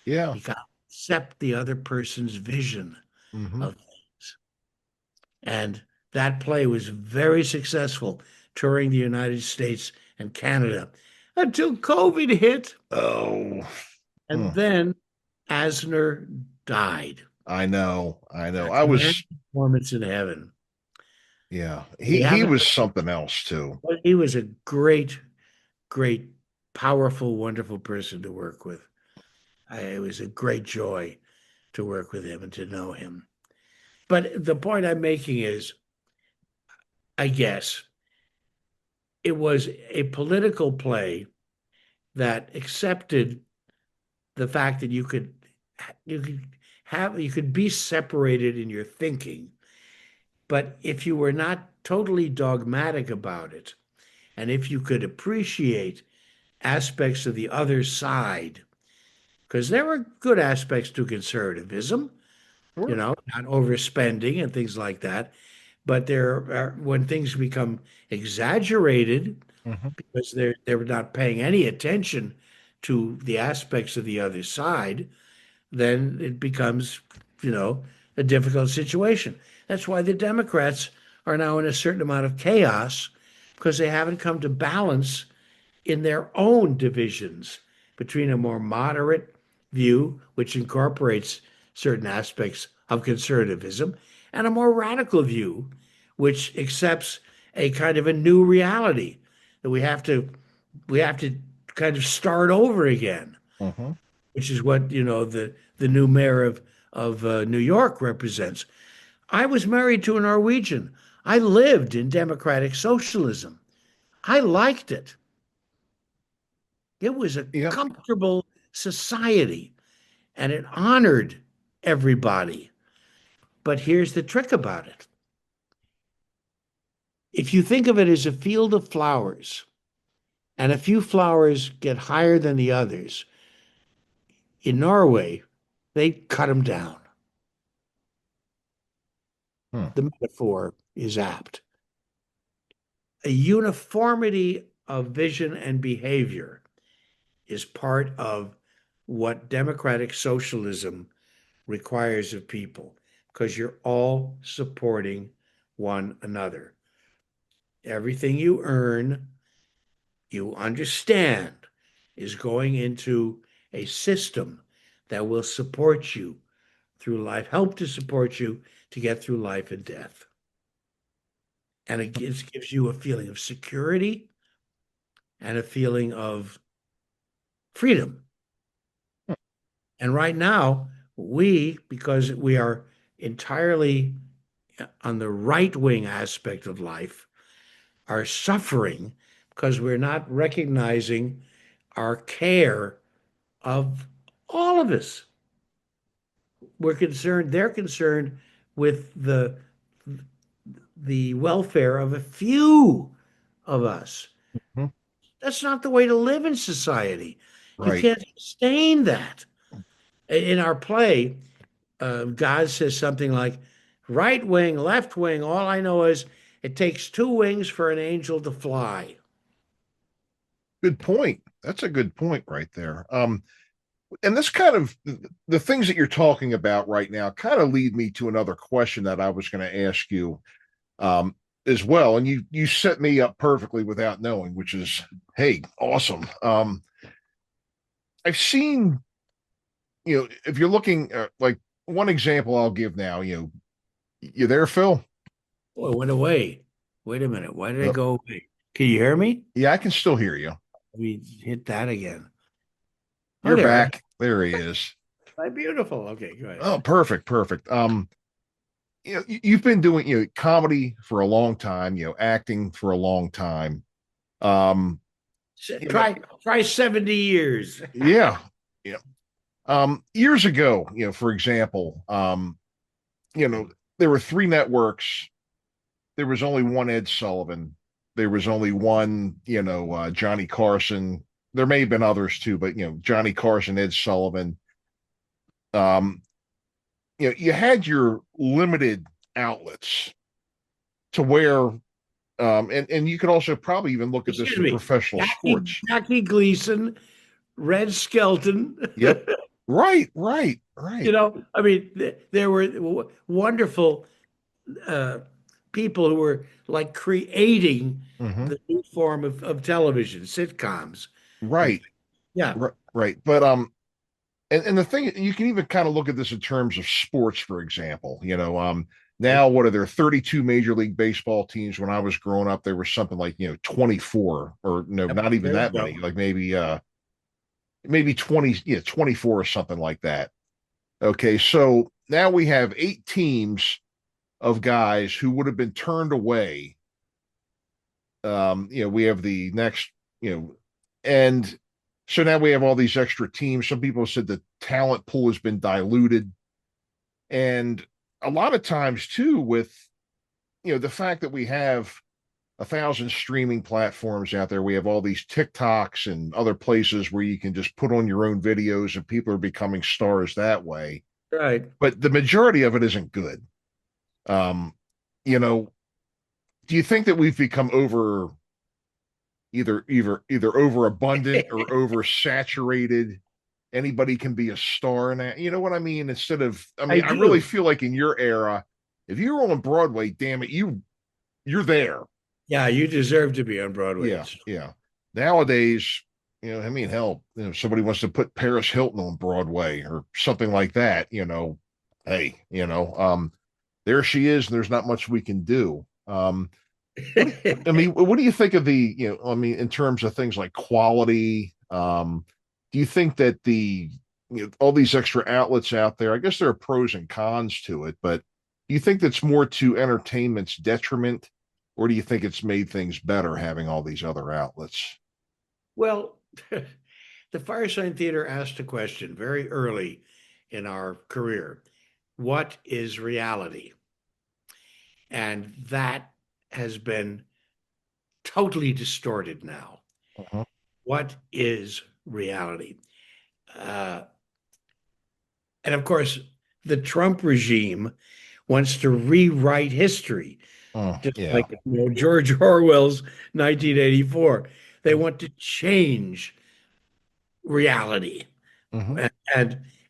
A: Yeah.
G: You got to accept the other person's vision of things. And that play was very successful touring the United States and Canada until COVID hit.
A: Oh.
G: And then Asner died.
A: I know.
G: I was performance in heaven.
A: Yeah. He was something else too.
G: He was a great, powerful, wonderful person to work with. It was a great joy to work with him and to know him. But the point I'm making is, I guess, it was a political play that accepted the fact that you could be separated in your thinking, but if you were not totally dogmatic about it, and if you could appreciate aspects of the other side, because there were good aspects to conservatism, not overspending and things like that, but when things become exaggerated because they're not paying any attention to the aspects of the other side, then it becomes, a difficult situation. That's why the Democrats are now in a certain amount of chaos, because they haven't come to balance in their own divisions between a more moderate view, which incorporates certain aspects of conservatism, and a more radical view, which accepts a kind of a new reality that we have to kind of start over again, which is what the new mayor of New York represents. I was married to a Norwegian. I lived in democratic socialism. I liked it. It was a comfortable society, and it honored everybody. But here's the trick about it. If you think of it as a field of flowers, and a few flowers get higher than the others, in Norway, they cut them down. The metaphor is apt. A uniformity of vision and behavior is part of what democratic socialism requires of people, because you're all supporting one another. Everything you earn, you understand, is going into a system that will support you through life, help to support you to get through life and death. And it gives you a feeling of security and a feeling of freedom. And right now, because we are entirely on the right-wing aspect of life, are suffering because we're not recognizing our care of all of us. They're concerned with the welfare of a few of us. That's not the way to live in society.
A: Right.
G: You can't sustain that. In our play, God says something like, right wing, left wing, all I know is it takes two wings for an angel to fly.
A: Good point. That's a good point right there. And this kind of the things that you're talking about right now kind of lead me to another question that I was going to ask you um, as well. And you set me up perfectly without knowing, which is, hey, awesome. I've seen, if you're looking like one example I'll give now, you there, Phil?
G: Oh, it went away. Wait a minute. Why did it
A: Oh,
G: go away? Can you hear me?
A: yeah, I can still hear you.
G: Let me hit that again. Oh,
A: You're
G: there.
A: back. There he is.
G: Beautiful. Okay, go ahead.
A: Oh, perfect, perfect. You've been doing comedy for a long time, acting for a long time. Um,
G: Try 70 years.
A: yeah, yeah. Years ago, for example, there were three networks. There was only one Ed Sullivan. There was only one, Johnny Carson. There may have been others too, but Johnny Carson, Ed Sullivan. Um, you had your limited outlets to where and you could also probably even look at this
G: Excuse
A: in
G: me.
A: professional sports.
G: Jackie Gleason, Red Skelton.
A: Yep. Right.
G: I mean, there were wonderful people who were like creating
A: Hmm.
G: the new form of television, sitcoms.
A: Right.
G: Yeah.
A: Right. But and the thing you can even kind of look at this in terms of sports, for example. Now what are there 32 major league baseball teams? When I was growing up, there was something like 24, or no,
G: Yep,
A: not even
G: there you
A: that
G: go.
A: many, like maybe 20, 24 or something like that. Okay, so now we have 8 teams of guys who would have been turned away. We have the next, and so now we have all these extra teams. Some people said the talent pool has been diluted. And a lot of times too, with the fact that we have 1,000 streaming platforms out there, we have all these TikToks and other places where you can just put on your own videos and people are becoming stars that way.
G: Right.
A: But the majority of it isn't good. um you know do you think that we've become either overabundant or oversaturated? Anybody can be a star in that, you know what I mean? Instead of,
G: I
A: I really
G: do.
A: feel like in your era, if you were on Broadway, damn it, you're there.
G: Yeah, you deserve to be on Broadway.
A: Yeah. Nowadays, hell, somebody wants to put Paris Hilton on Broadway or something like that, hey, there she is, and there's not much we can do. What do you think of the, in terms of things like quality? Do you think that all these extra outlets out there, I guess there are pros and cons to it, but do you think that's more to entertainment's detriment, or do you think it's made things better having all these other outlets?
G: Well, the Firesign Theatre asked a question very early in our career. What is reality? And that has been totally distorted now.
A: Uh-huh.
G: What is reality? And of course, the Trump regime wants to rewrite history, just
A: Yeah.
G: like George Orwell's 1984. They want to change reality.
A: Mhm.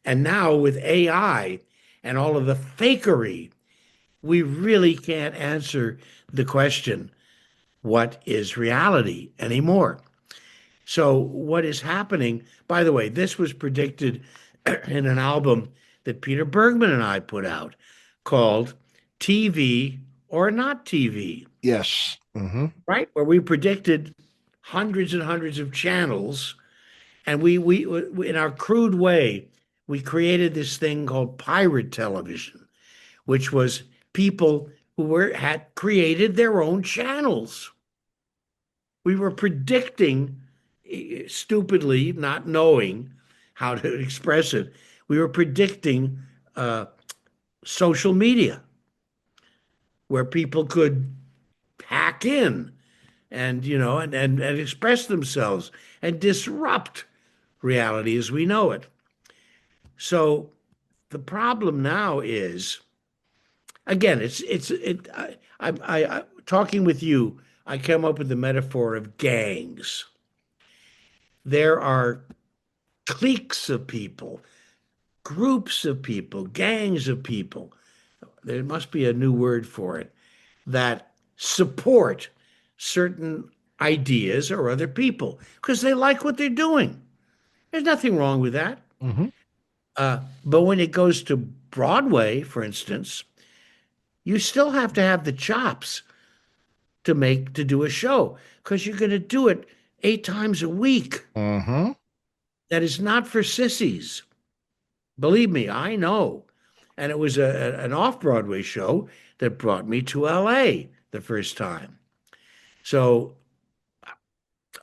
G: And now with AI and all of the fakery, we really can't answer the question, what is reality anymore? So what is happening, by the way, this was predicted in an album that Peter Bergman and I put out called TV or Not TV.
A: Yes. Mm-hmm.
G: Right? Where we predicted hundreds and hundreds of channels. And we in our crude way, we created this thing called pirate television, which was people who had created their own channels. We were predicting, stupidly, not knowing how to express it, we were predicting social media where people could hack in and express themselves and disrupt reality as we know it. So the problem now is, again, I talking with you, I came up with the metaphor of gangs. there are cliques of people, groups of people, gangs of people. There must be a new word for it that support certain ideas or other people because they like what they're doing. There's nothing wrong with that.
A: Mm-hmm.
G: But when it goes to Broadway, for instance, you still have to have the chops to do a show because you're going to do it 8 times a week.
A: Mm-hmm.
G: That is not for sissies. Believe me, I know. And it was an off-Broadway show that brought me to LA the first time. So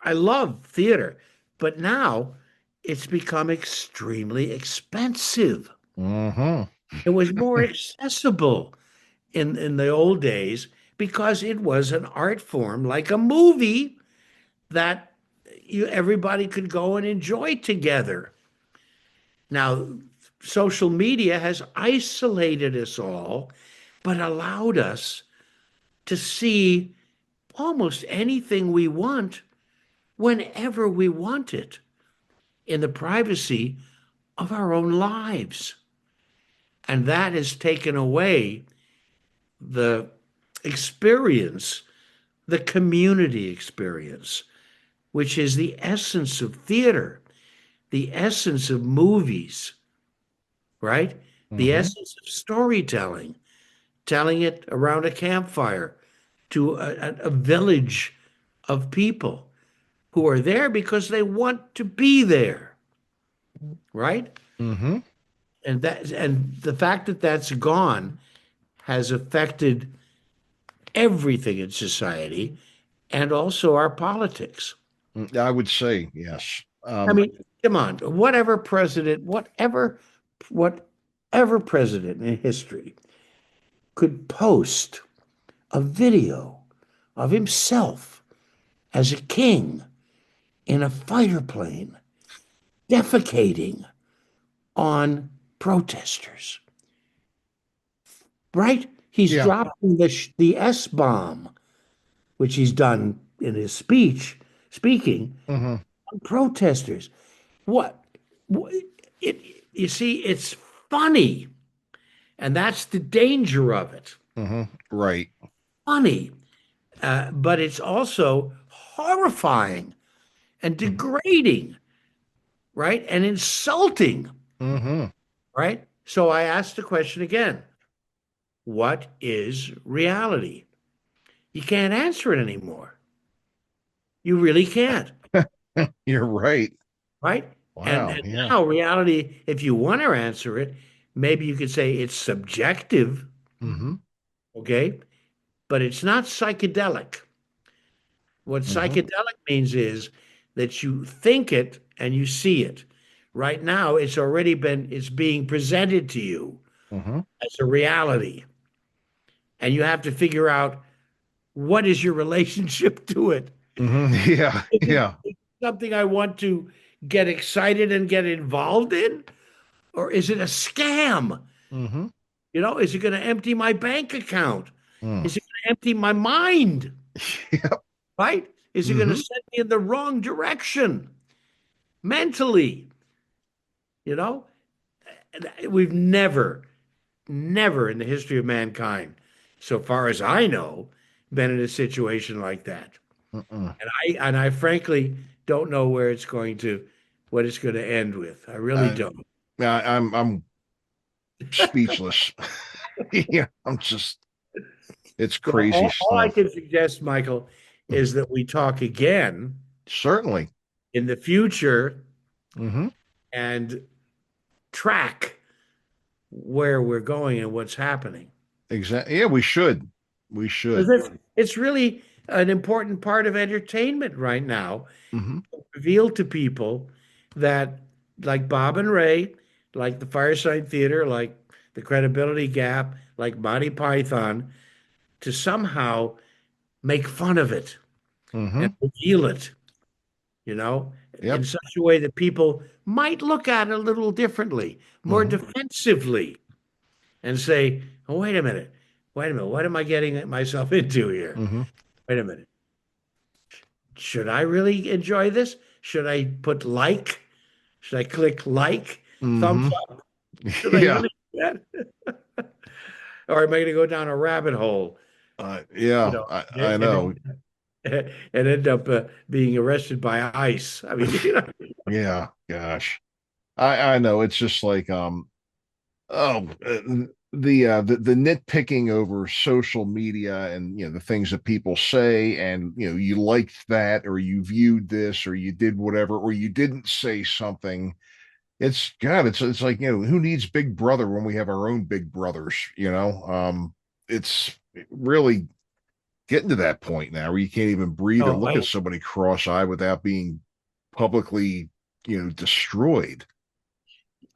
G: I love theater, but now it's become extremely expensive.
A: Mm-hmm.
G: It was more accessible in the old days because it was an art form like a movie that everybody could go and enjoy together. Now, social media has isolated us all, but allowed us to see almost anything we want whenever we want it in the privacy of our own lives. And that has taken away the experience, the community experience, which is the essence of theater, the essence of movies, right? The
A: Mm-hmm.
G: essence of storytelling, telling it around a campfire to a village of people who are there because they want to be there, right?
A: Mm-hmm.
G: And the fact that that's gone has affected everything in society and also our politics.
A: I would say yes.
G: I mean, come on, whatever president in history could post a video of himself as a king in a fighter plane defecating on protesters, right? He's
A: Yeah.
G: dropping the S bomb, which he's done in his speaking
A: Mm-hmm.
G: on protesters. What? You see, it's funny, and that's the danger of it.
A: Mm-hmm. Right.
G: Funny, but it's also horrifying and degrading, right? And insulting,
A: Mm-hmm.
G: right? So I asked the question again: what is reality? You can't answer it anymore. You really can't,
A: You're right.
G: right?
A: Wow.
G: And
A: Yeah.
G: now reality, if you want to answer it, maybe you could say it's subjective,
A: Mm-hmm.
G: okay? But it's not psychedelic. What
A: Mm-hmm.
G: psychedelic means is that you think it and you see it. Right now, it's being presented to you
A: Mm-hmm.
G: as a reality. And you have to figure out what is your relationship to it.
A: Mm-hmm. Yeah.
G: Is
A: Yeah.
G: it something I want to get excited and get involved in? Or is it a scam?
A: Mm-hmm.
G: Is it going to empty my bank account?
A: Mm.
G: Is it going to empty my mind?
A: Yep.
G: Right? Is it going to
A: Mm-hmm.
G: send me in the wrong direction mentally? You know, we've never in the history of mankind, so far as I know, been in a situation like that.
A: Mm-mm.
G: And I frankly don't know what it's going to end with. I really don't.
A: I'm speechless. Yeah. It's crazy
G: All I
A: stuff.
G: can suggest, Michael, is that we talk again
A: Certainly.
G: in the future
A: Mm-hmm.
G: and track where we're going and what's happening.
A: Exactly. Yeah, we should. We should.
G: It's really an important part of entertainment right now.
A: Mm-hmm.
G: Reveal to people that, like Bob and Ray, like the Firesign Theatre, like the Credibility Gap, like Monty Python, to somehow make fun of it
A: Mm-hmm.
G: and reveal it,
A: Yep.
G: in such a way that people might look at it a little differently, more
A: Mhm.
G: defensively, and say, oh, wait a minute, what am I getting myself into here?
A: Mm-hmm.
G: Wait a minute. Should I really enjoy this? Should I put like? Should I click like? Thumbs
A: Hmm.
G: up? Should I
A: Yeah.
G: really do that? Or am I going to go down a rabbit hole? You
A: Yeah.
G: know,
A: I know.
G: and end up being arrested by ICE. I mean, you know.
A: Yeah. Gosh. I know. It's just like oh the nitpicking over social media and the things that people say, and you liked that, or you viewed this, or you did whatever, or you didn't say something. It's God, it's like, who needs Big Brother when we have our own Big Brothers? It's really getting to that point now where you can't even breathe or
G: Oh,
A: look at
G: oh,
A: somebody cross-eyed without being publicly, destroyed.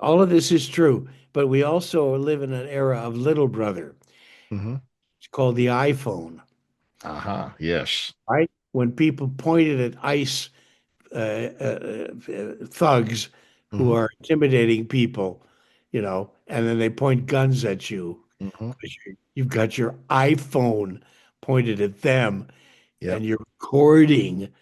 G: all of this is true, but we also live in an era of little brother.
A: Hmm.
G: It's called the iPhone,
A: Uh-huh. Yes.
G: right? When people pointed at ICE thugs who
A: Hmm.
G: are intimidating people, and then they point guns at you
A: Hmm.
G: because you've got your iPhone pointed at them
A: Yep.
G: and you're recording,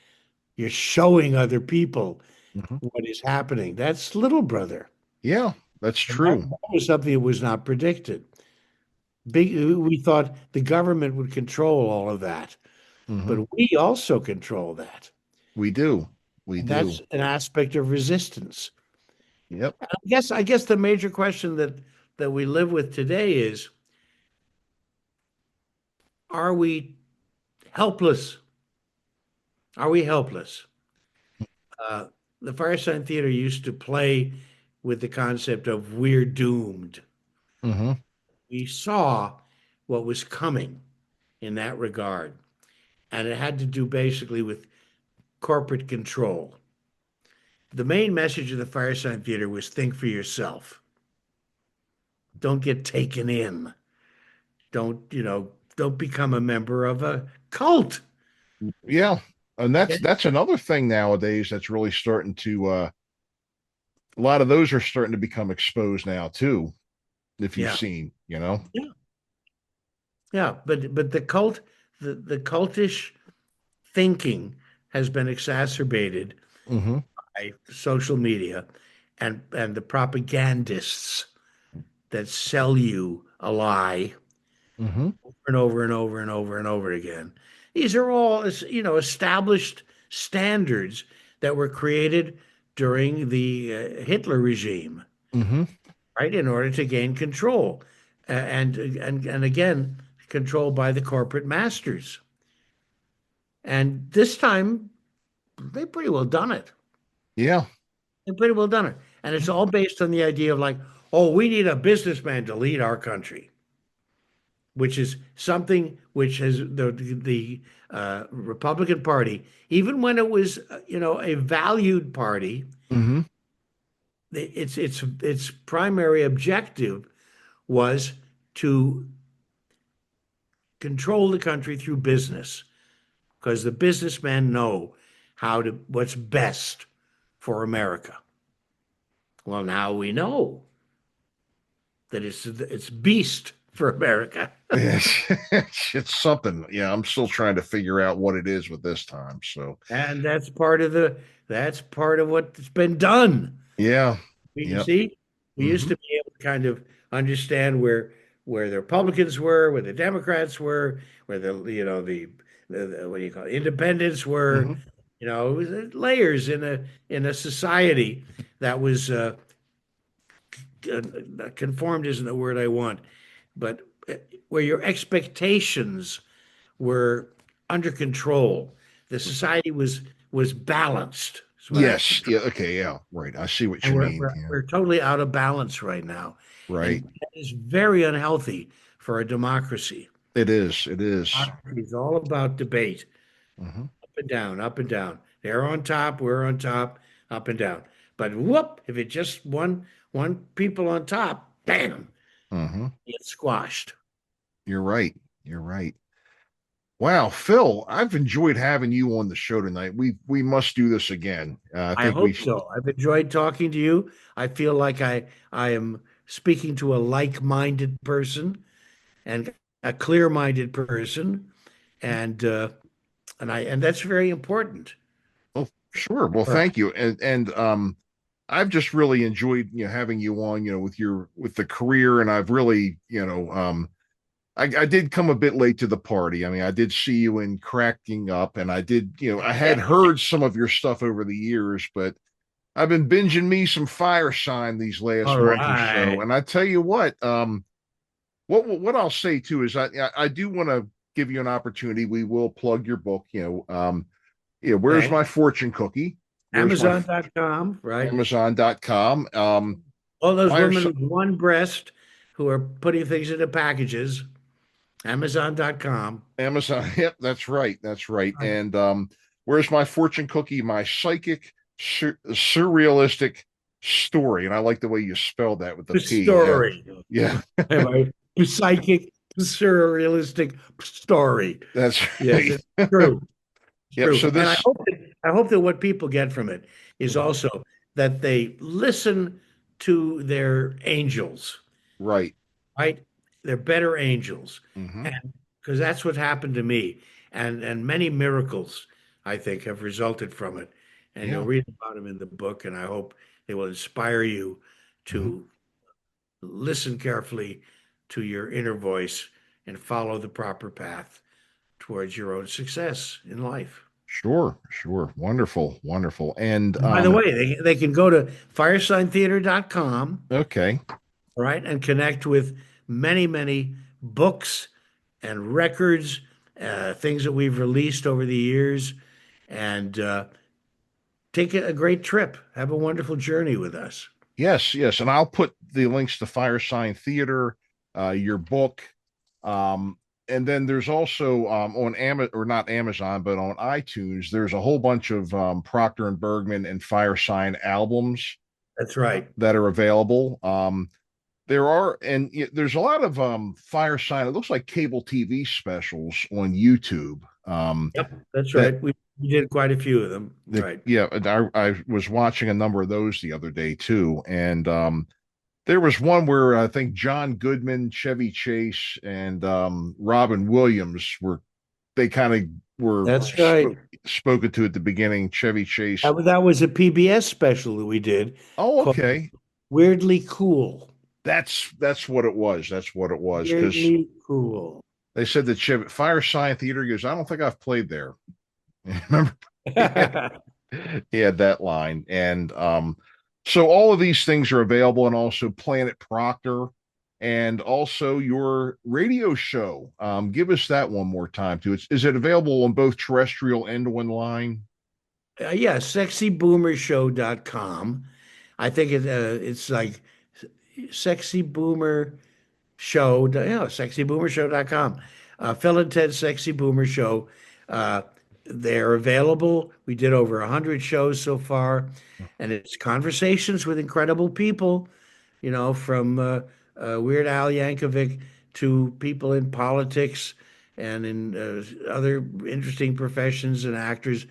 G: you're showing other people
A: Hmm.
G: what is happening. That's little brother.
A: Yeah, that's
G: And that,
A: true.
G: that was something that was not predicted. We thought the government would control all of that,
A: Hmm.
G: but we also control that.
A: We do. We
G: And
A: do.
G: that's an aspect of resistance.
A: Yep.
G: I guess the major question that we live with today is, are we helpless? Are we helpless? Uh, the Firesign Theater used to play with the concept of we're doomed.
A: Hmm.
G: We saw what was coming in that regard, and it had to do basically with corporate control. The main message of the Firesign Theater was think for yourself. Don't get taken in. Don't become a member of a cult.
A: Yeah. And that's
G: Okay?
A: that's another thing nowadays that's really starting to a lot of those are starting to become exposed now too, if you've
G: Yeah.
A: seen.
G: Yeah. Yeah. But the cultish thinking has been exacerbated
A: Hmm.
G: by social media and the propagandists that sell you a lie
A: Hmm.
G: over and over and over and over and over again. These are all, established standards that were created during the Hitler regime,
A: Hmm.
G: right, in order to gain control, and again, control by the corporate masters. And this time, they pretty well done it.
A: Yeah.
G: They pretty well done it, and it's all based on the idea of like, oh, we need a businessman to lead our country, which is something which has the Republican Party, even when it was a valued party,
A: Hmm.
G: its primary objective was to control the country through business, because the businessmen know what's best for America. Well, now we know that it's beast for America.
A: It's something. Yeah, I'm still trying to figure out what it is with this time. So
G: And that's part of what's been done.
A: yeah.
G: You
A: Yep.
G: see, we used
A: Hmm.
G: to be able to kind of understand where the Republicans were, where the Democrats were, where the what do you call it, independents were.
A: Hmm.
G: It was layers in a society that was conformed isn't the word I want, but where your expectations were under control. The society was balanced. Is what I
A: Yes. Yeah. Okay. Yeah. Right. I see what
G: and
A: you
G: we're,
A: mean.
G: we're
A: Yeah.
G: we're totally out of balance right now, and
A: Right.
G: that is very unhealthy for a democracy.
A: It is. It is.
G: Democracy is all about debate,
A: Hmm.
G: up and down, up and down. They're on top, we're on top, up and down. But whoop, if it just one people on top, bam,
A: Hmm.
G: it's squashed.
A: You're right. You're right. Wow, Phil, I've enjoyed having you on the show tonight. We must do this again. I
G: I
A: think we
G: hope so. I've enjoyed talking to you. I feel like I am speaking to a like-minded person and a clear-minded person, and and that's very important.
A: Oh, Sure. Well,
G: Right.
A: thank you. And I've just really enjoyed, having you on, with the career, and I've really, I did come a bit late to the party. I mean, I did see you in Cracking Up, and I did, I had heard some of your stuff over the years, but I've been binging me some Firesign these last
G: All
A: month or so.
G: right.
A: And I tell you what I'll say too is I do want to give you an opportunity. We will plug your book, Where's
G: Okay.
A: My Fortune Cookie? Where's my
G: Amazon.com, right?
A: Amazon.com.
G: All those women
A: Firesign.
G: with one breast who are putting things into packages. Amazon.com.
A: Amazon. Yep, that's right. That's right.
G: Right.
A: And Where's My Fortune Cookie? My psychic surrealistic story. And I like the way you spelled that with the
G: The
A: P. Yeah.
G: story.
A: Yeah.
G: Right? Psychic, surrealistic story.
A: That's
G: Yes,
A: right.
G: it's true. It's
A: Yep.
G: true.
A: So
G: And I
A: this
G: hope that what people get from it is also that they listen to their angels,
A: right.
G: right? They're better angels.
A: Hmm.
G: And because that's what happened to me. And many miracles, I think, have resulted from it. And you'll
A: Yeah.
G: read about them in the book, and I hope they will inspire you
A: Hmm.
G: to listen carefully to your inner voice and follow the proper path towards your own success in life.
A: Sure. Sure. Wonderful. Wonderful. And
G: And by the way, they can go to firesigntheater.com,
A: okay.
G: right, and connect with many, many books and records, things that we've released over the years, and take a great trip. Have a wonderful journey with us.
A: Yes, yes. And I'll put the links to Firesign Theater, your book. And then there's also on Amazon, or not Amazon, but on iTunes, there's a whole bunch of Proctor and Bergman and Firesign albums
G: That's right.
A: that are available. There are, and there's a lot of Firesign. It looks like cable TV specials on YouTube.
G: Yep, that's
A: that
G: right. We did quite a few of them. Right.
A: Yeah, and I was watching a number of those the other day too, and there was one where I think John Goodman, Chevy Chase, and Robin Williams they kind of were
G: That's right.
A: spoken to at the beginning. Chevy Chase.
G: That was a PBS special that we did
A: Oh,
G: called
A: okay.
G: Weirdly Cool.
A: That's what it was. That's what it was, because
G: Weirdly Cool.
A: they said that Firesign Theater goes, I don't think I've played there. Remember? He had that line. And so all of these things are available, and also Planet Proctor, and also your radio show. Give us that one more time too. Is it available on both terrestrial and online?
G: Yeah, sexyboomershow.com. I think it's like Sexy Boomer Show, sexyboomershow.com. Phil and Ted's Sexy Boomer Show. They're available. We did over 100 shows so far, and it's conversations with incredible people, from Weird Al Yankovic to people in politics and in other interesting professions and actors.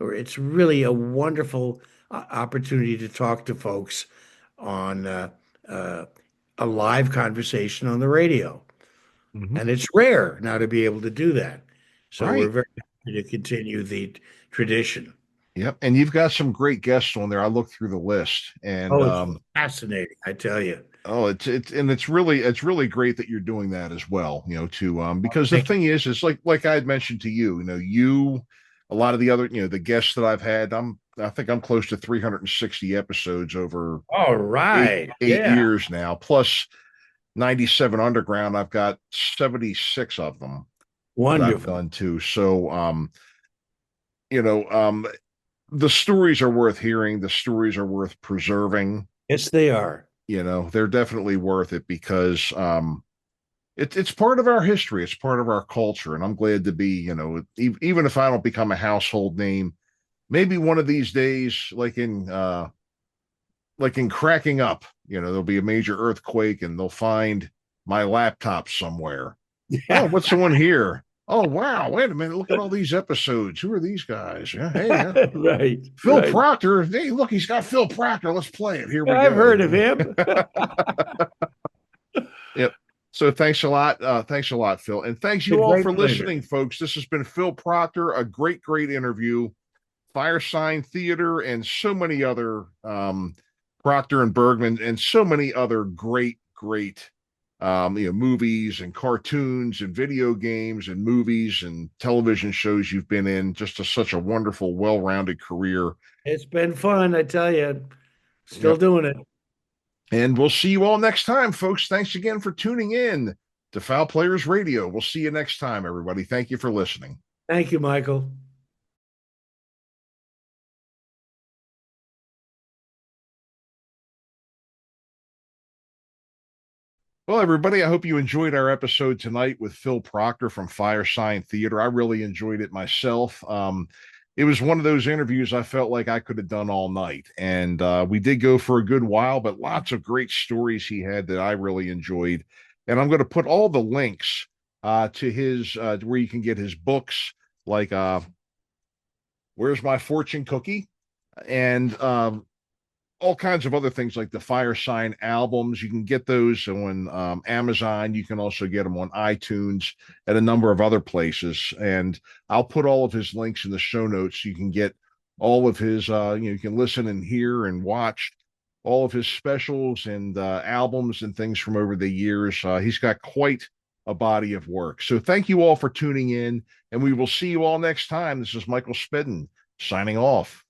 G: Or it's really a wonderful opportunity to talk to folks on a live conversation on the radio.
A: Mhm.
G: And it's rare now to be able to do that. So we're
A: Right.
G: very happy to continue the tradition.
A: Yep. And you've got some great guests on there. I looked through the list, and
G: Oh, it's fascinating, I tell you.
A: it's really great that you're doing that as well, because the
G: Thank
A: thing is like I had mentioned to you, a lot of the other, the guests that I've had, I think I'm close to 360 episodes over
G: All
A: eight
G: right.
A: eight
G: Yeah.
A: years now, plus 97 Underground. I've got 76 of them that I've
G: Wonderful.
A: done too. So you know, the stories are worth hearing, the stories are worth preserving.
G: Yes, they are.
A: They're definitely worth it, because it's part of our history, it's part of our culture, and I'm glad to be, even if I don't become a household name, maybe one of these days, like in Cracking Up, there'll be a major earthquake and they'll find my laptop somewhere. Oh, what's the one here? Oh, wow, wait a minute, look at all these episodes. Who are these guys? Yeah, hey,
G: Right.
A: Phil
G: right.
A: Proctor. Hey, look, he's got Phil Proctor. Let's play it. Here we go.
G: I've heard of him.
A: Yep. So thanks a lot. Thanks a lot, Phil. And thanks
G: It's a
A: you all
G: great
A: for
G: pleasure.
A: listening, folks. This has been Phil Proctor, a great, great interview. Firesign Theatre, and so many other Proctor and Bergman, and so many other great movies and cartoons and video games and movies and television shows you've been in. Just such a wonderful, well-rounded career.
G: It's been fun, I tell you. Still doing it.
A: And we'll see you all next time, folks. Thanks again for tuning in to Foul Players Radio. We'll see you next time, everybody. Thank you for listening.
G: Thank you, Michael.
A: Well, everybody, I hope you enjoyed our episode tonight with Phil Proctor from Firesign Theatre. I really enjoyed it myself. It was one of those interviews I felt like I could have done all night. And we did go for a good while, but lots of great stories he had that I really enjoyed. And I'm going to put all the links to his, where you can get his books, like Where's My Fortune Cookie? And all kinds of other things like the Firesign albums. You can get those on Amazon. You can also get them on iTunes and a number of other places. And I'll put all of his links in the show notes. So you can get all of his, you can listen and hear and watch all of his specials and albums and things from over the years. He's got quite a body of work. So thank you all for tuning in, and we will see you all next time. This is Michael Spedden signing off.